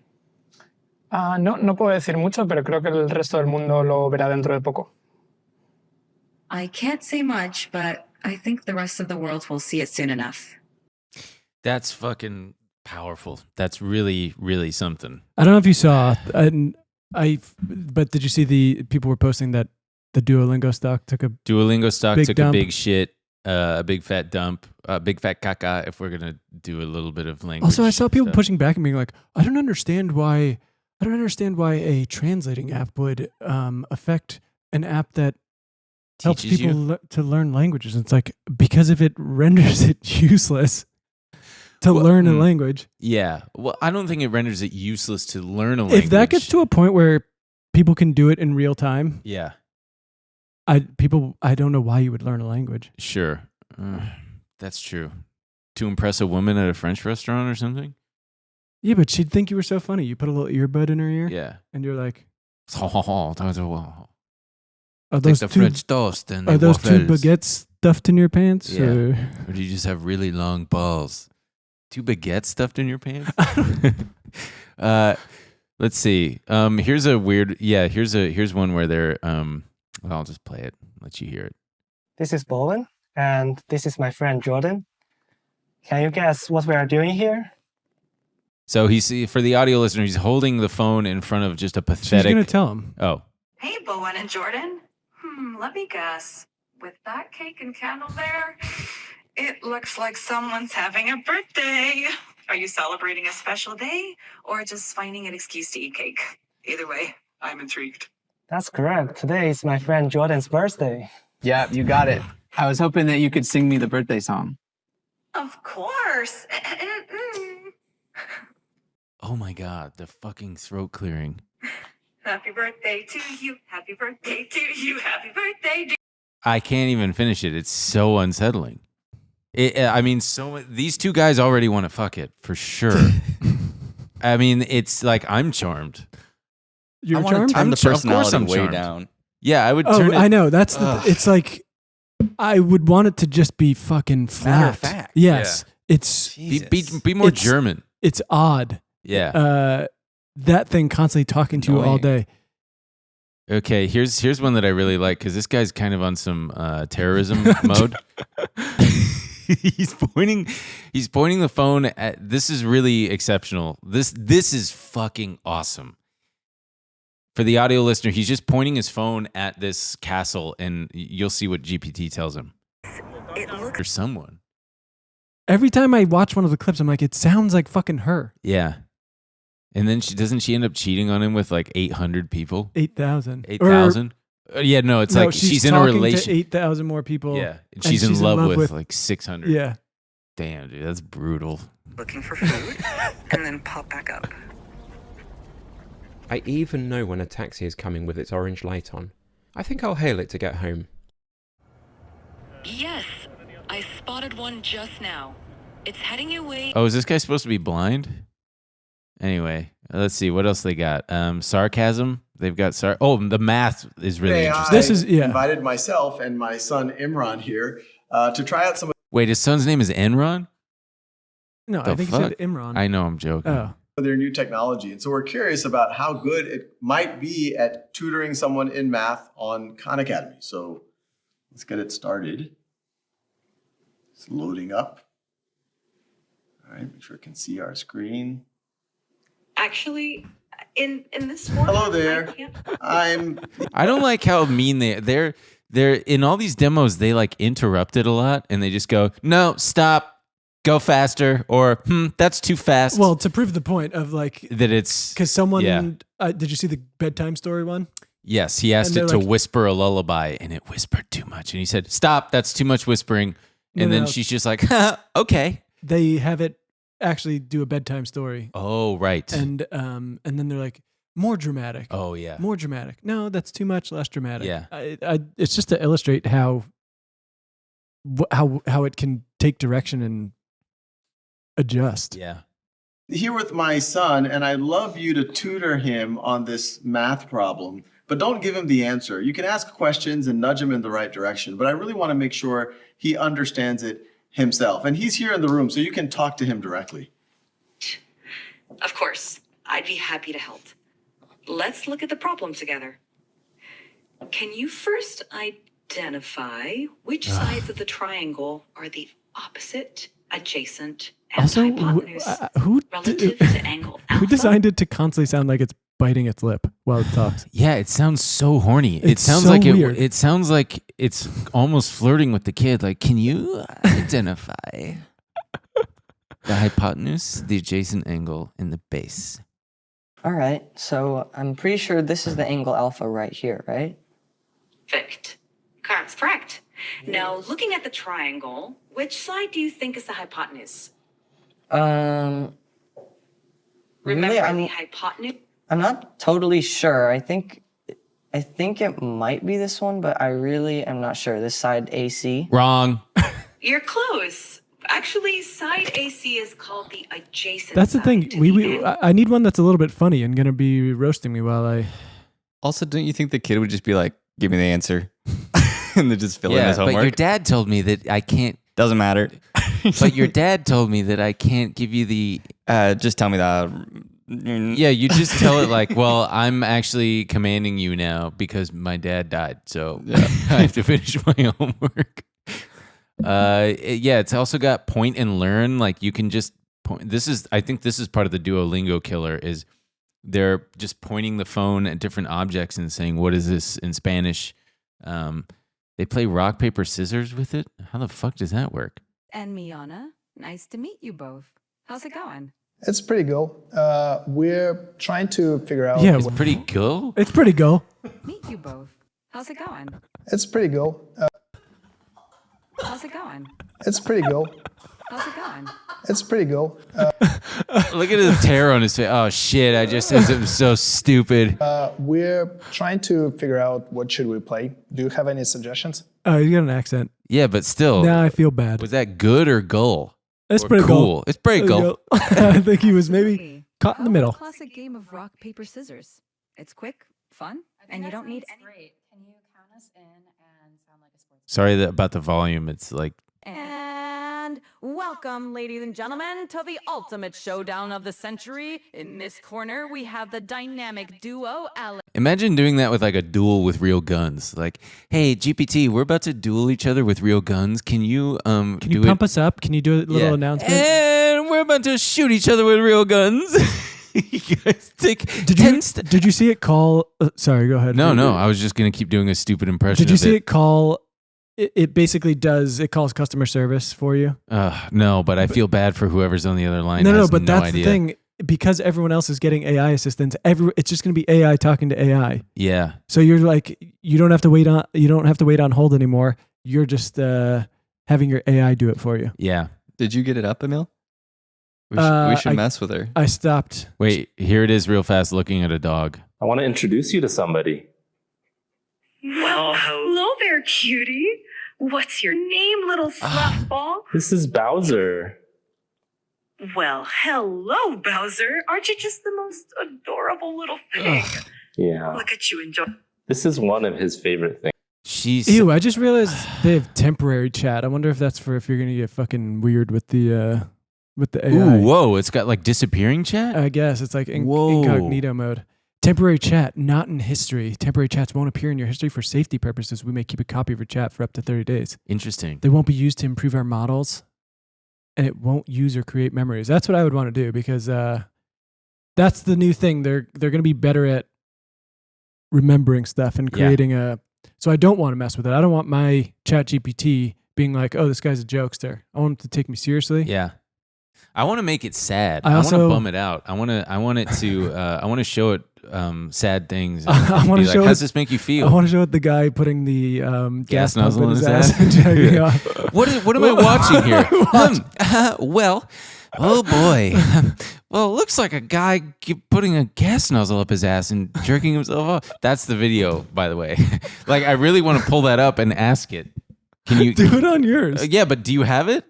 No puedo decir mucho, pero creo que el resto del mundo lo verá dentro de poco. I can't say much, but I think the rest of the world will see it soon enough. That's fucking powerful. That's really, really something. I don't know if you saw, but did you see the people were posting that the Duolingo stock took a Duolingo stock big took dump. a big shit, a big fat dump, a big fat caca. If we're gonna do a little bit of language. Also, I saw people stuff. pushing back and being like, I don't understand why a translating app would affect an app that helps Teaches people you? to learn languages. It's like, because if it renders it useless to learn a language. Yeah. Well, I don't think it renders it useless to learn a language. If that gets to a point where people can do it in real time, yeah, I don't know why you would learn a language. sure, that's true. To impress a woman at a French restaurant or something. Yeah, but she'd think you were so funny. You put a little earbud in her ear, Yeah. and you're like, Take are those the two French toast and are the those two waffles. baguettes stuffed in your pants? Yeah. Or Or do you just have really long balls? 2 baguettes stuffed in your pants? Let's see. Here's a weird. Yeah, here's one where they're. I'll just play it. Let you hear it. This is Bowen, and this is my friend Jordan. Can you guess what we are doing here? So for the audio listener, he's holding the phone in front of just a she's pathetic. gonna tell him. Oh, Hey, Bowen and Jordan. Let me guess. With that cake and candle there, it looks like someone's having a birthday. Are you celebrating a special day or just finding an excuse to eat cake? Either way, I'm intrigued. That's correct. Today is my friend Jordan's birthday. Yeah, you got it. I was hoping that you could sing me the birthday song. Of course. Oh my God, the fucking throat clearing. Happy birthday to you. Happy birthday to you. Happy birthday. I can't even finish it. It's so unsettling. I mean, these two guys already want to fuck it for sure. I mean, it's like I'm charmed. You're I want charmed? to turn the Of course personality I'm way charmed. down. Yeah, I would Oh, turn it. I know. That's it's like I would want it to just be fucking flat. Matter of fact. Yes. It's Be more It's- German. it's odd. Yeah. That thing constantly talking to you all day. Okay, here's one that I really like because this guy's kind of on some terrorism mode. He's pointing the phone at. This is really exceptional. This is fucking awesome. For the audio listener, he's just pointing his phone at this castle, and you'll see what GPT tells him. Or someone. Every time I watch one of the clips, I'm like, it sounds like fucking her. Yeah. And then doesn't she end up cheating on him with like 800 people? 8,000. 8,000? Yeah, no, it's like she's in a relation. 8,000 more people. Yeah. And she's in love with like 600. Yeah. Damn, dude, that's brutal. Looking for food and then pop back up. I even know when a taxi is coming with its orange light on. I think I'll hail it to get home. Yes, I spotted one just now. It's heading your way. Oh, is this guy supposed to be blind? Anyway, let's see what else they got. Sarcasm. They've got the math is really interesting. Invited myself and my son Imran here to try out some. Wait, his son's name is Enron? No, I think he said Imran. I know, I'm joking. Oh. Their new technology, and so we're curious about how good it might be at tutoring someone in math on Khan Academy. So let's get it started. It's loading up. All right, make sure it can see our screen. Actually, in this format, Hello there. I don't like how mean they're in all these demos. They like interrupt it a lot, and they just go, "No, stop, go faster," or "That's too fast." Well, to prove the point of like that, it's because someone. Yeah. Did you see the bedtime story one? Yes, he asked it to whisper a lullaby, and it whispered too much, and he said, "Stop, that's too much whispering." And then she's just like, "Okay." They have it actually do a bedtime story. Oh, right. And then they're like, more dramatic. Oh, yeah. More dramatic. No, that's too much, less dramatic. Yeah. It's just to illustrate how it can take direction and adjust. Yeah. Here with my son, and I'd love you to tutor him on this math problem, but don't give him the answer. You can ask questions and nudge him in the right direction, but I really want to make sure he understands it himself. And he's here in the room, so you can talk to him directly. Of course, I'd be happy to help. Let's look at the problem together. Can you first identify which sides of the triangle are the opposite, adjacent, and Also, hypotenuse who relative to angle alpha? who designed it to constantly sound like it's biting its lip while it talks? Yeah, it sounds so horny. It It's sounds so like weird. it sounds like it's almost flirting with the kid. Like, can you identify the hypotenuse, the adjacent angle, and the base? All right, so I'm pretty sure this is the angle alpha right here, right? Perfect. That's correct. Now, looking at the triangle, which side do you think is the hypotenuse? Really, Remember the hypotenuse? I'm not totally sure. I think it might be this one, but I really am not sure. This side AC. Wrong. You're close. Actually, side AC is called the adjacent That's the side thing. to the I need one that's a little bit funny and gonna be roasting me while I. Also, don't you think the kid would just be like, "Give me the answer," and then just fill in his homework? But your dad told me that I can't. Doesn't matter. But your dad told me that I can't give you the. Just tell me that. Yeah, you just tell it like, well, I'm actually commanding you now because my dad died, so I have to finish my homework. Yeah, it's also got point and learn. Like you can just point. I think this is part of the Duolingo killer. Is they're just pointing the phone at different objects and saying, "What is this?" in Spanish. They play rock paper scissors with it. How the fuck does that work? And Miana, nice to meet you both. How's it going? It's pretty cool. We're trying to figure out. Yeah, It's pretty cool. It's pretty cool. Meet you both. How's it going? It's pretty cool. How's it going? It's pretty cool. How's it going? It's pretty cool. Look at his tear on his face. Oh shit! I just said something so stupid. We're trying to figure out what should we play. Do you have any suggestions? Oh, you got an accent. Yeah, but still. Now I feel bad. Was that good or gull? It's Or pretty cool. It's pretty cool. I think he was maybe caught in the middle. Classic game of rock, paper, scissors. It's quick, fun, and you don't need any. Great. Can you count us in and sound like a sports? Sorry about the volume. It's like. And welcome, ladies and gentlemen, to the ultimate showdown of the century. In this corner, we have the dynamic duo, Alex. Imagine doing that with like a duel with real guns. Like, hey, GPT, we're about to duel each other with real guns. Can you Can you pump us up? Can you do a little announcement? And we're about to shoot each other with real guns. You guys take Did you see it call? Sorry, go ahead. No, I was just gonna keep doing a stupid impression. Did you of see it. it call? It basically does. It calls customer service for you. No, but I feel bad for whoever's on the other line. No, but that's idea. the thing. Because everyone else is getting AI assistants, it's just going to be AI talking to AI. Yeah. So you're like, you don't have to wait on hold anymore. You're just having your AI do it for you. Yeah. Did you get it up, Emil? We should mess with her. I stopped. Wait, here it is real fast looking at a dog. I want to introduce you to somebody. Well, hello there, cutie. What's your name, little slapball? This is Bowser. Well, hello, Bowser. Aren't you just the most adorable little thing? Yeah. Look at you enjoy. This is one of his favorite things. Ew, I just realized they have temporary chat. I wonder if that's for if you're going to get fucking weird with the AI. Ooh, whoa, it's got like disappearing chat? I guess it's like incognito mode. Temporary chat, not in history. Temporary chats won't appear in your history for safety purposes. We may keep a copy of your chat for up to 30 days. Interesting. They won't be used to improve our models, and it won't use or create memories. That's what I would want to do because that's the new thing. They're going to be better at remembering stuff and creating a. So I don't want to mess with it. I don't want my ChatGPT being like, "Oh, this guy's a jokester." I want him to take me seriously. Yeah. I want to make it sad. I I want also- to bum it out. I want it to. I want to show it sad things. And I want be to like, show. How does it- this make you feel? I want to show it the guy putting the gas pump nozzle in in his his ass ass? and checking Yeah. off. What am I watching here? Well, oh boy. Well, it looks like a guy putting a gas nozzle up his ass and jerking himself off. That's the video, by the way. Like, I really want to pull that up and ask it. Can you Do it on yours. Yeah, but do you have it?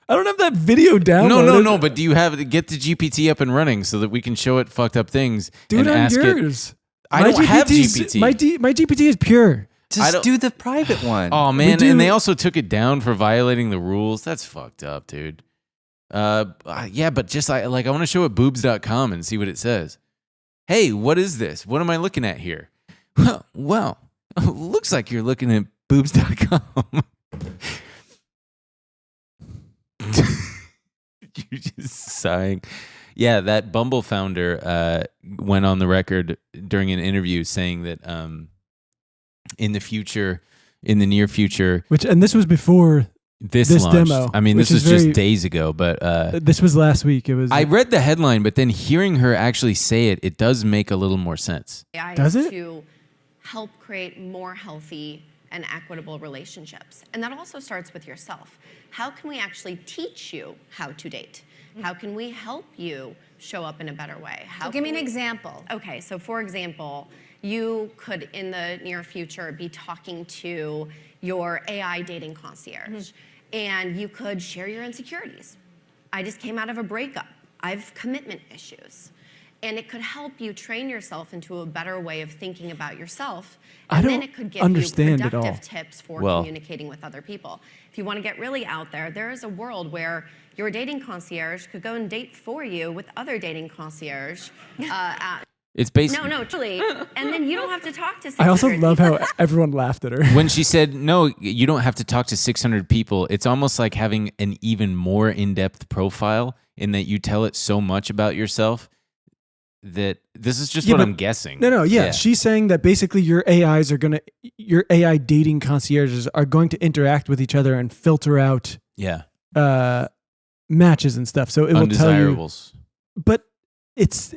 I don't have that video downloaded. No. But do you have it? Get the GPT up and running so that we can show it fucked up things. Do and it on ask yours. I don't have GPT. My GPT is pure. Just do the private one. Oh man, and they also took it down for violating the rules. That's fucked up, dude. Yeah, but just I want to show it boobs.com and see what it says. Hey, what is this? What am I looking at here? Well, looks like you're looking at boobs.com. You're just sighing. Yeah, that Bumble founder went on the record during an interview saying that in the near future, And this was before this demo. launched. I mean, which this was is just days ago, but this was last week. It was. I read the headline, but then hearing her actually say it, it does make a little more sense. AI Does is it? to help create more healthy and equitable relationships. And that also starts with yourself. How can we actually teach you how to date? How can we help you show up in a better way? Give me an example. Okay, so for example, you could in the near future be talking to your AI dating concierge and you could share your insecurities. I just came out of a breakup. I have commitment issues. And it could help you train yourself into a better way of thinking about yourself. And then it could give you understand it all. productive tips for Well- communicating with other people. If you want to get really out there is a world where your dating concierge could go and date for you with other dating concierge. It's basically No, truly. And then you don't have to talk to 600 I also love people. how everyone laughed at her. when she said, no, you don't have to talk to 600 people. It's almost like having an even more in-depth profile in that you tell it so much about yourself that this is just Yeah, what but- I'm guessing. No, yeah. She's saying that basically your AI dating concierges are going to interact with each other and filter out Yeah. matches and stuff. So it will tell you. Undesirables. But it's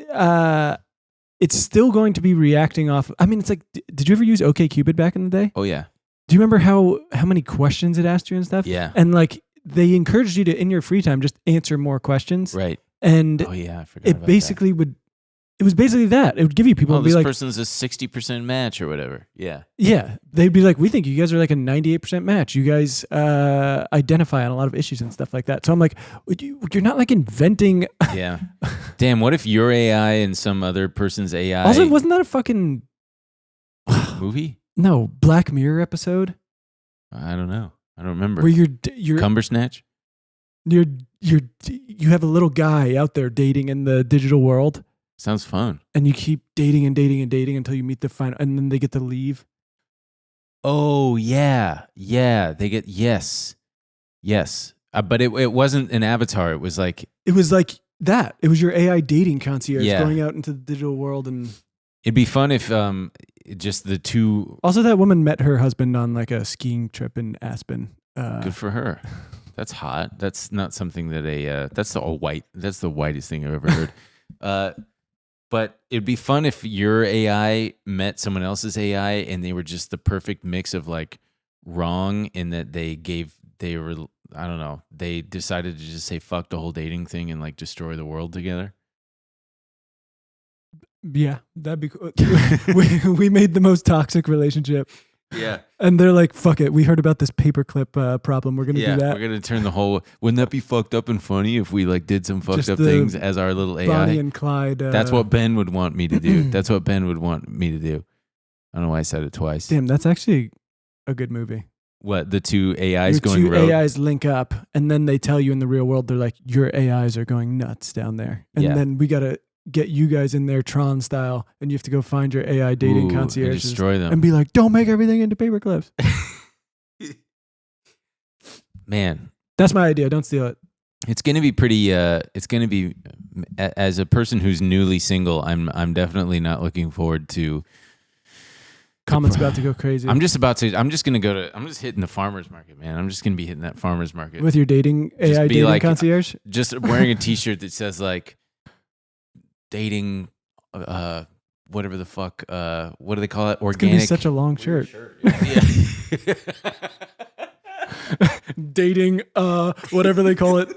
still going to be reacting off. I mean, it's like, did you ever use OkCupid back in the day? Oh, yeah. Do you remember how many questions it asked you and stuff? Yeah. And like they encouraged you to, in your free time, just answer more questions. Right. And Oh yeah, I forgot about it basically would. It was basically that. It would give you people that. Oh, and be this like, person's a 60% match or whatever. Yeah. yeah, they'd be like, we think you guys are like a 98% match. You guys identify on a lot of issues and stuff like that. So I'm like, you're not like inventing. Yeah. Damn, what if your AI and some other person's AI Also, wasn't that a fucking movie? no Black Mirror episode I don't know. I don't remember. where you're Cumbersnatch? you have a little guy out there dating in the digital world, Sounds fun. and you keep dating and dating and dating until you meet the final, and then they get to leave. Oh yeah. Yeah. They get yes. But it wasn't an avatar. It was like It was like that. It was your AI dating concierge Yeah. going out into the digital world. And it'd be fun if just the two. also that woman met her husband on like a skiing trip in Aspen. Good for her. That's hot. That's not something that that's the whitest thing I've ever heard. But it'd be fun if your AI met someone else's AI and they were just the perfect mix of like wrong in that they were, I don't know, they decided to just say fuck the whole dating thing and like destroy the world together. Yeah, that'd be cool. we made the most toxic relationship. Yeah. And they're like, fuck it. We heard about this paperclip problem. We're going to do that. We're going to turn the whole, wouldn't that be fucked up and funny if we like did some fucked Just up the things as our little AI? Bonnie and Clyde. That's what Ben would want me to do. That's what Ben would want me to do. I don't know why I said it twice. Damn, that's actually a good movie. What, the two AIs Your going two rogue? AIs link up, and then they tell you in the real world, they're like, your AIs are going nuts down there. And Yeah. then we got to get you guys in there Tron style, and you have to go find your AI dating Ooh, and concierges destroy them. and be like, don't make everything into paper clips. Man, That's my idea. Don't steal it. it's going to be pretty it's going to be as a person who's newly single, I'm definitely not looking forward to Comments about to go crazy. I'm just hitting the farmer's market, man. I'm just going to be hitting that farmer's market. With your dating Just AI be dating like, concierge? Just wearing a t-shirt that says like dating whatever the fuck what do they call it? It's gonna Organic. be such a long shirt. Yeah. Dating, whatever they call it.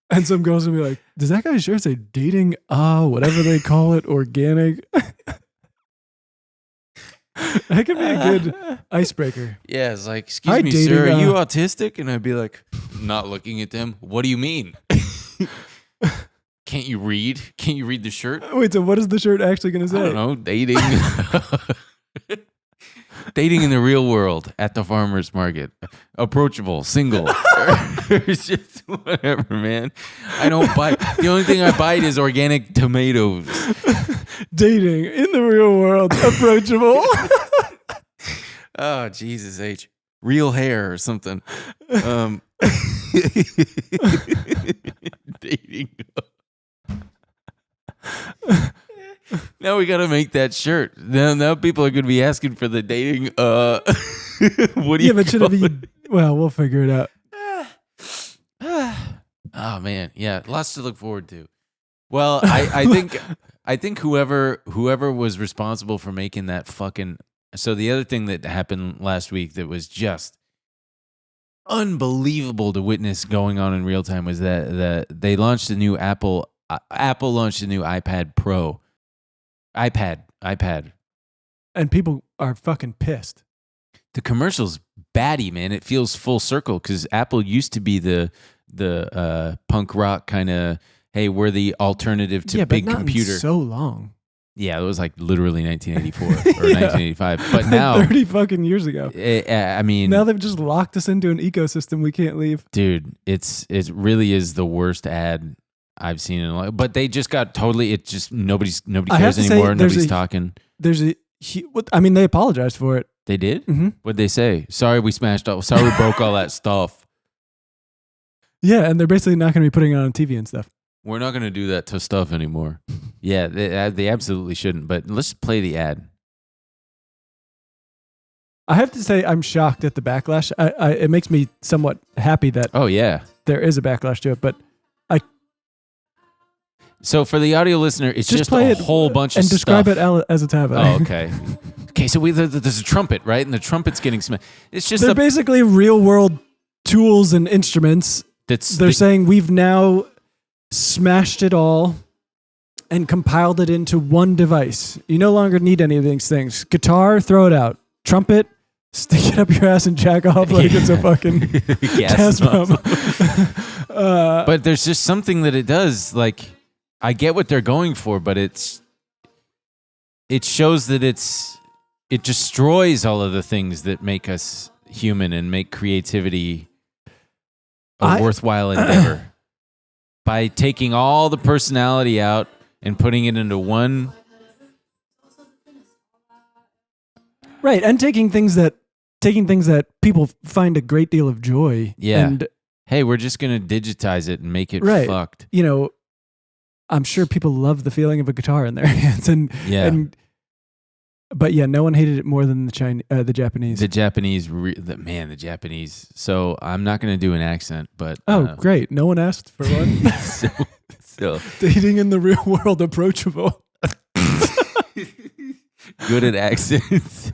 And some girls will be like, does that guy's shirt say dating, whatever they call it, organic? That could be a good icebreaker. Yeah, it's like, excuse Hi, me, dating, sir, are you autistic? And I'd be like, not looking at them. What do you mean? Can't you read? Can't you read the shirt? Wait, so what is the shirt actually going to say? I don't know. Dating. Dating in the real world at the farmer's market. Approachable, single. It's just whatever, man. I don't bite. The only thing I bite is organic tomatoes. Dating in the real world. Approachable. Oh, Jesus H. Real hair or something. Dating. Now we got to make that shirt. Now people are going to be asking for the dating. What do you? Yeah, but should it be? Well, we'll figure it out. Oh man, yeah, lots to look forward to. Well, I think whoever was responsible for making that fucking. So the other thing that happened last week that was just unbelievable to witness going on in real time was that they launched a new Apple launched a new iPad Pro. iPad. And people are fucking pissed. The commercial's batty, man. It feels full circle because Apple used to be the punk rock kind of, hey, we're the alternative to big but not computer. In so long. Yeah, it was like literally 1984 or 1985. But now 30 fucking years ago. I mean, now they've just locked us into an ecosystem we can't leave. Dude, it really is the worst ad I've seen in a while. But they just got totally. It just nobody cares anymore. Nobody's talking. They apologized for it. They did? Mm-hmm. What'd they say? Sorry, we smashed up. Sorry, we broke all that stuff. Yeah, and they're basically not going to be putting it on TV and stuff. We're not going to do that to stuff anymore. Yeah, they absolutely shouldn't. But let's play the ad. I have to say, I'm shocked at the backlash. It makes me somewhat happy that. Oh yeah, there is a backlash to it, but. So for the audio listener, it's just play a whole bunch of and stuff. describe it as it's happening. Oh, okay. Okay, so there's a trumpet, right? And the trumpet's getting smashed. It's just They're basically real world tools and instruments. They're saying we've now smashed it all and compiled it into one device. You no longer need any of these things. Guitar, throw it out. Trumpet, stick it up your ass and jack off like it's a fucking gas pump. But there's just something that it does. Like, I get what they're going for, but it shows that it destroys all of the things that make us human and make creativity a worthwhile endeavor by taking all the personality out and putting it into one. Right, and taking things that people find a great deal of joy. Yeah. And hey, we're just gonna digitize it and make it right, fucked. You know, I'm sure people love the feeling of a guitar in their hands, but yeah, no one hated it more than the Japanese. The Japanese, the Japanese. So I'm not gonna do an accent, but great, no one asked for one. so dating in the real world, approachable. Good at accents.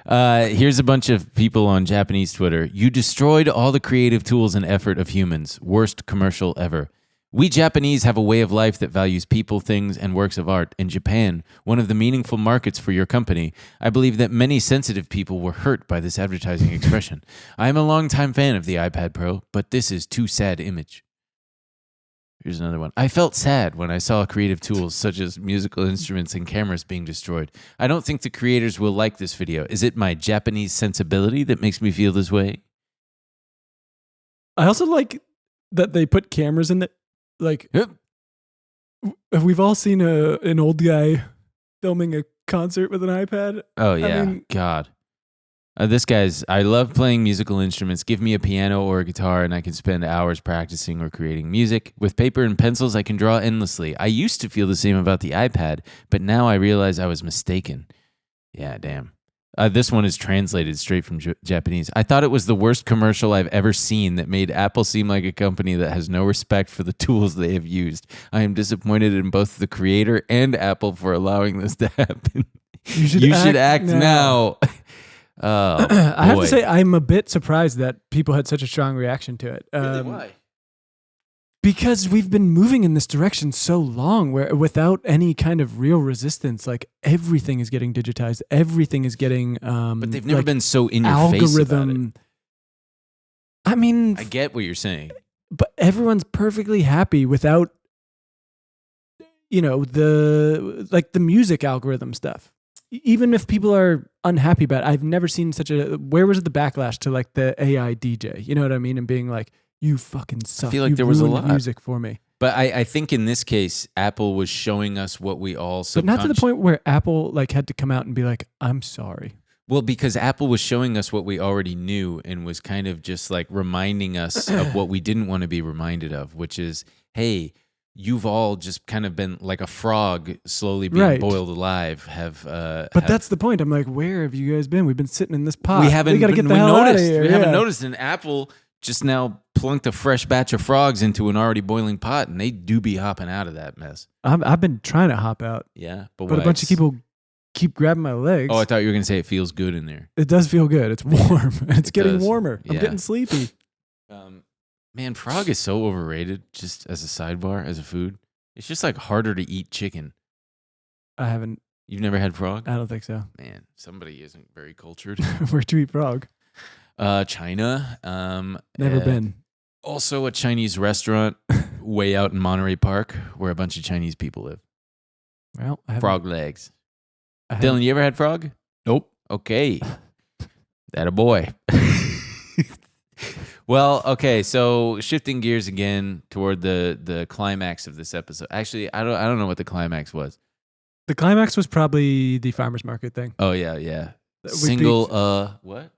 Here's a bunch of people on Japanese Twitter. You destroyed all the creative tools and effort of humans. Worst commercial ever. We Japanese have a way of life that values people, things, and works of art. In Japan, one of the meaningful markets for your company, I believe that many sensitive people were hurt by this advertising expression. I am a longtime fan of the iPad Pro, but this is too sad image. Here's another one. I felt sad when I saw creative tools such as musical instruments and cameras being destroyed. I don't think the creators will like this video. Is it my Japanese sensibility that makes me feel this way? I also like that they put cameras in it. Like, we've all seen an old guy filming a concert with an iPad. Oh, yeah. God. This guy's, I love playing musical instruments. Give me a piano or a guitar and I can spend hours practicing or creating music. With paper and pencils, I can draw endlessly. I used to feel the same about the iPad, but now I realize I was mistaken. Yeah, damn. This one is translated straight from Japanese. I thought it was the worst commercial I've ever seen that made Apple seem like a company that has no respect for the tools they have used. I am disappointed in both the creator and Apple for allowing this to happen. You should act now. Oh, I have to say, I'm a bit surprised that people had such a strong reaction to it. Really? Why? Because we've been moving in this direction so long, where without any kind of real resistance, like everything is getting digitized, everything is getting. But they've never been so in your face about it. I mean, I get what you're saying, but everyone's perfectly happy without, the music algorithm stuff. Even if people are unhappy about it, I've never seen such a. Where was the backlash to like the AI DJ? You know what I mean? And being like, you fucking suck. I feel like you there was a ruined lot music for me. But I think in this case, Apple was showing us what we all. But not to the point where Apple like had to come out and be like, I'm sorry. Well, because Apple was showing us what we already knew and was kind of just like reminding us of what we didn't want to be reminded of, which is, hey, you've all just kind of been like a frog slowly being boiled alive. But that's the point. I'm like, where have you guys been? We've been sitting in this pot. We haven't got to get the hell out of here. We haven't noticed. And Apple just now plunked a fresh batch of frogs into an already boiling pot, and they do be hopping out of that mess. I've been trying to hop out. Yeah, but a bunch of people keep grabbing my legs. Oh, I thought you were going to say it feels good in there. It does feel good. It's warm. It's getting warmer. I'm getting sleepy. Man, frog is so overrated, just as a sidebar, as a food. It's just like harder to eat chicken. I haven't. You've never had frog? I don't think so. Man, somebody isn't very cultured. Where'd you eat frog? China. Never been. Also a Chinese restaurant way out in Monterey Park where a bunch of Chinese people live. Well, I frog legs. Dylan, you ever had frog? Nope. Okay. That a boy. Well, okay, so shifting gears again toward the climax of this episode. Actually, I don't know what the climax was. The climax was probably the farmers market thing. Oh yeah. Single what?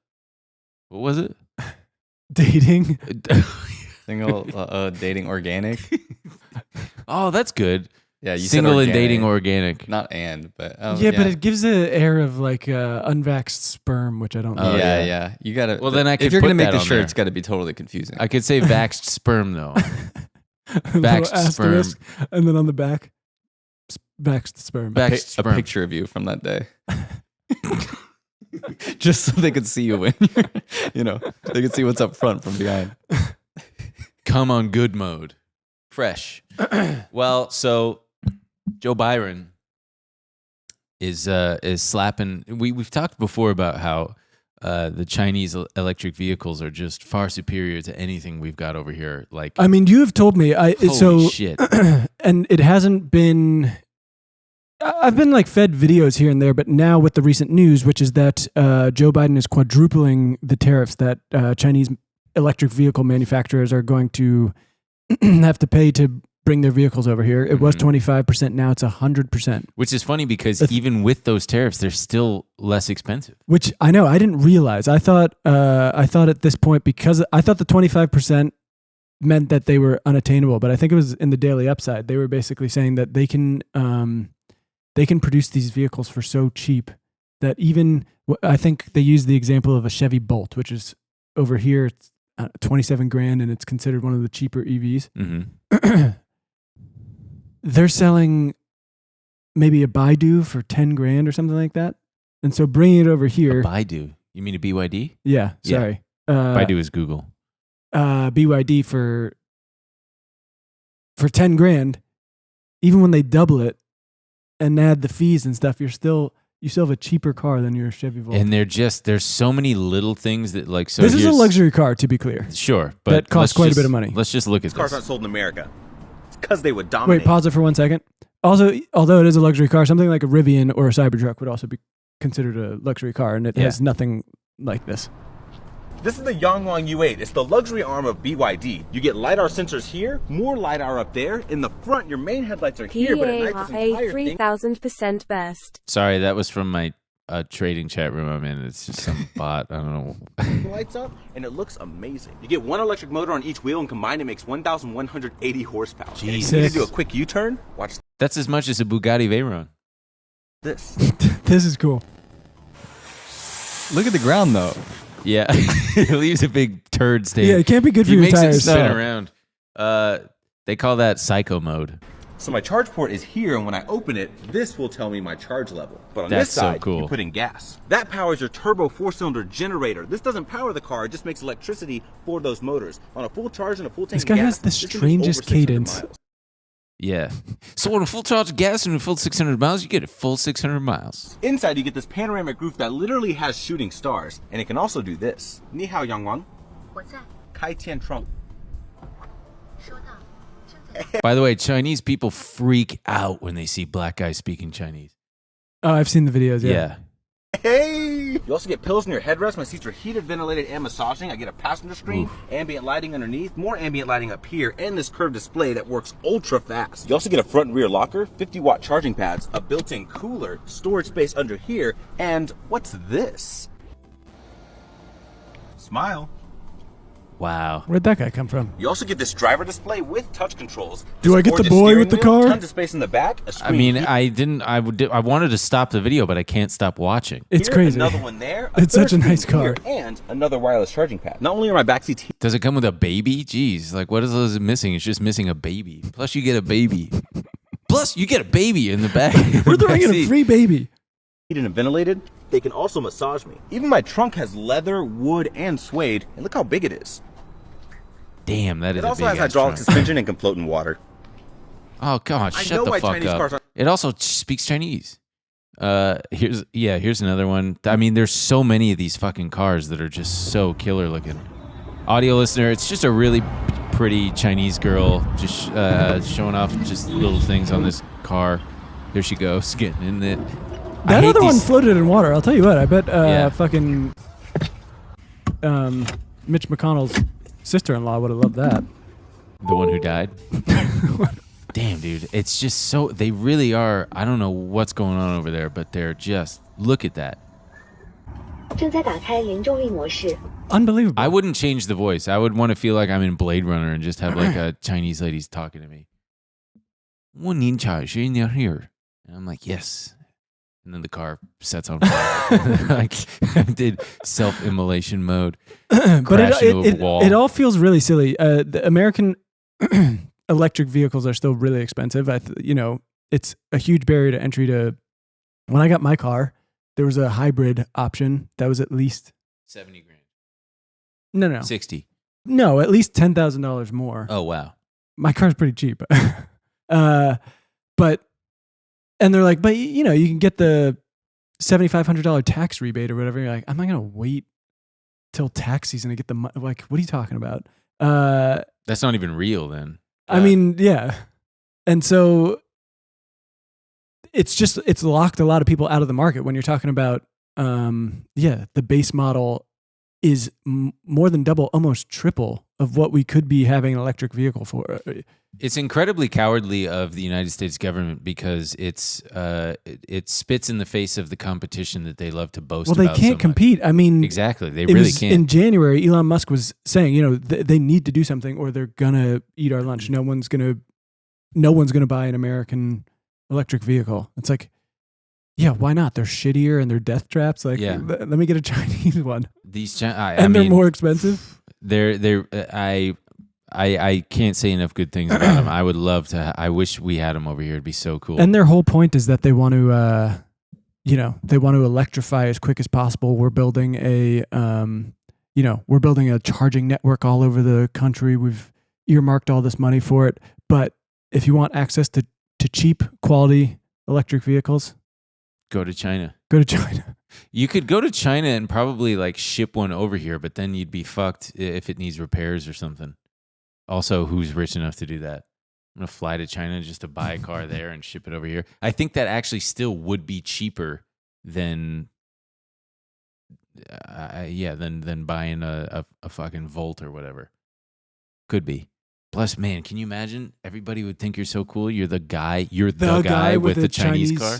What was it? Dating. Single dating organic. Oh, that's good. Yeah, you single said and dating organic. Not but yeah, but it gives an air of like unvaxxed sperm, which I don't know. Yeah. You gotta. Well, then I could. If you're gonna make the the shirt, it's got to be totally confusing. I could say vaxxed sperm though. Vaxxed sperm, and then on the back, vaxxed sperm. A picture of you from that day. Just so they could see you when they could see what's up front from behind. Come on good mode. Fresh. Well, so Joe Byron is slapping. We've talked before about how the Chinese electric vehicles are just far superior to anything we've got over here. Like, I mean, you have told me. Holy shit. And it hasn't been. I've been like fed videos here and there, but now with the recent news, which is that Joe Biden is quadrupling the tariffs that Chinese electric vehicle manufacturers are going to have to pay to bring their vehicles over here. It was 25%. Now it's 100%. Which is funny because even with those tariffs, they're still less expensive. Which I know I didn't realize. I thought at this point, because I thought the 25% meant that they were unattainable, but I think it was in the Daily Upside. They were basically saying that they can produce these vehicles for so cheap that even, I think they used the example of a Chevy Bolt, which is over here, it's $27,000 and it's considered one of the cheaper EVs. Mm-hmm. They're selling maybe a Baidu for $10,000 or something like that. And so bringing it over here. A Baidu? You mean a BYD? Yeah, sorry. Baidu is Google. BYD for $10,000, even when they double it and add the fees and stuff, you still have a cheaper car than your Chevy Volt. And there's so many little things that like, so this is a luxury car, to be clear. Sure. But that costs quite a bit of money. Let's just look at Cars this. aren't sold in America. It's because they would dominate. Wait, pause it for 1 second. Also, although it is a luxury car, something like a Rivian or a Cybertruck would also be considered a luxury car, and it has nothing like this. This is the Yangwang U8. It's the luxury arm of BYD. You get LiDAR sensors here, more LiDAR up there. In the front, your main headlights are here, but at night, this entire thing... 3000% best. Sorry, that was from my trading chat room I'm in. It's just some bot. I don't know. Lights up, and it looks amazing. You get one electric motor on each wheel, and combined, it makes 1,180 horsepower. And if you need to do a quick U-turn, watch That's as much as a Bugatti Veyron. this. This is cool. Look at the ground, though. Yeah, it leaves a big turd stain. Yeah, it can't be good for He your makes tires. it spin No. around. They call that psycho mode. So my charge port is here, and when I open it, this will tell me my charge level. But on That's this so side, cool. you put in gas. That powers your turbo 4-cylinder generator. This doesn't power the car, it just makes electricity for those motors. On a full charge and a full tank This guy of gas, has the this can be strangest over 600 cadence. miles. Yeah. So on a full charge of gas and a full 600 miles, you get a full 600 miles. Inside, you get this panoramic roof that literally has shooting stars, and it can also do this. Ni hao, Yangwang. What's that? Kai tian trunk. By the way, Chinese people freak out when they see black guys speaking Chinese. Oh, I've seen the videos. Yeah. Hey! You also get pillows in your headrest. My seats are heated, ventilated, and massaging. I get a passenger screen, ambient lighting underneath, more ambient lighting up here, and this curved display that works ultra fast. You also get a front and rear locker, 50-watt charging pads, a built-in cooler, storage space under here, and what's this? Smile. Wow. Where'd that guy come from? You also get this driver display with touch controls. Do I get the Gorgeous boy steering with the wheel, car? Tons of space in the back. A I screen mean, I wanted to stop the video, but I can't stop watching. It's here, crazy. Another one there. A It's such a third nice screen car. here, and another wireless charging pad. Not only are my backseats heated, Does it come with a baby? Jeez, like what is it missing? It's just missing a baby. Plus you get a baby. Plus you get a baby in the back. We're throwing in a free baby. and ventilated, they can also massage me. Even my trunk has leather, wood, and suede, and look how big it is. Damn, that is It a also big has hydraulic suspension and can float in water. Oh God, I shut know the why fuck Chinese cars up. are- It also speaks Chinese. Here's another one. I mean, there's so many of these fucking cars that are just so killer looking. Audio listener, it's just a really pretty Chinese girl just showing off just little things on this car. There she goes, getting in it. That other one floated in water. I'll tell you what. I bet Yeah. fucking Mitch McConnell's sister-in-law would have loved that. The one who died? Damn, dude. It's just so... They really are... I don't know what's going on over there, but they're just... Look at that. Unbelievable. I wouldn't change the voice. I would want to feel like I'm in Blade Runner and just have like a Chinese lady's talking to me. 1年here. And I'm like, yes. And then the car sets on fire. Like, I did self-immolation mode. But Crashing into a wall. it all feels really silly. The American electric vehicles are still really expensive. It's a huge barrier to entry to... When I got my car, there was a hybrid option that was at least 70 grand. No. 60. No, at least $10,000 more. Oh, wow. My car's pretty cheap. But they're like, but you know, you can get the $7,500 tax rebate or whatever. You're like, I'm not gonna wait till tax season to get the money. Like, what are you talking about? That's not even real then. I mean, yeah. And so it's locked a lot of people out of the market when you're talking about, the base model is more than double, almost triple of what we could be having an electric vehicle for. It's incredibly cowardly of the United States government because it spits in the face of the competition that they love to boast about. Well, they can't compete. I mean, exactly. They really can't. In January, Elon Musk was saying, you know, they need to do something or they're gonna eat our lunch. No one's gonna buy an American electric vehicle. It's like, yeah, why not? They're shittier and they're death traps. Like, let me get a Chinese one. They're more expensive. I can't say enough good things about them. I would love to. I wish we had them over here. It'd be so cool. And their whole point is that they want to, they want to electrify as quick as possible. We're building a charging network all over the country. We've earmarked all this money for it. But if you want access to cheap quality electric vehicles, go to China. You could go to China and probably like ship one over here, but then you'd be fucked if it needs repairs or something. Also, who's rich enough to do that? I'm going to fly to China just to buy a car there and ship it over here. I think that actually still would be cheaper than buying a fucking Volt or whatever. Could be. Plus, man, can you imagine? Everybody would think you're so cool. You're the guy. You're the guy with the Chinese car.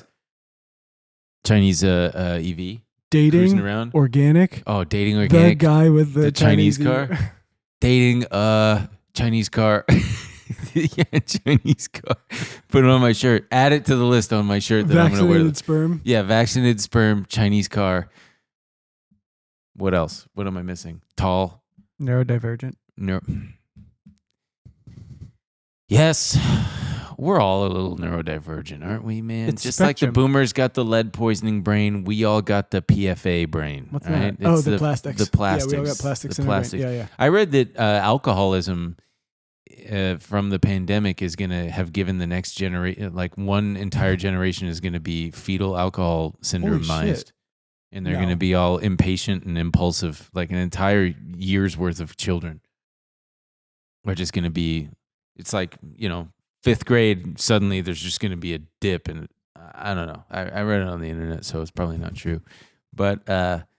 Chinese EV. Dating cruising around. Organic. Oh, dating organic. The guy with the Chinese car. Dating Chinese car. Yeah, Chinese car. Put it on my shirt. Add it to the list on my shirt that I'm going to wear. Vaccinated sperm. Yeah, vaccinated sperm, Chinese car. What else? What am I missing? Tall. Neurodivergent. Yes. We're all a little neurodivergent, aren't we, man? It's Just spectrum. like the boomers got the lead poisoning brain, we all got the PFA brain. What's right? that? It's the plastics. The plastics. Yeah, we all got plastics The in our brain. plastics. Yeah. I read that alcoholism from the pandemic is going to have given the next generation, like one entire generation is going to be fetal alcohol syndromized. And they're going to be all impatient and impulsive, like an entire year's worth of children are just going to be, it's like, fifth grade, suddenly there's just going to be a dip. And I don't know. I read it on the internet, so it's probably not true. But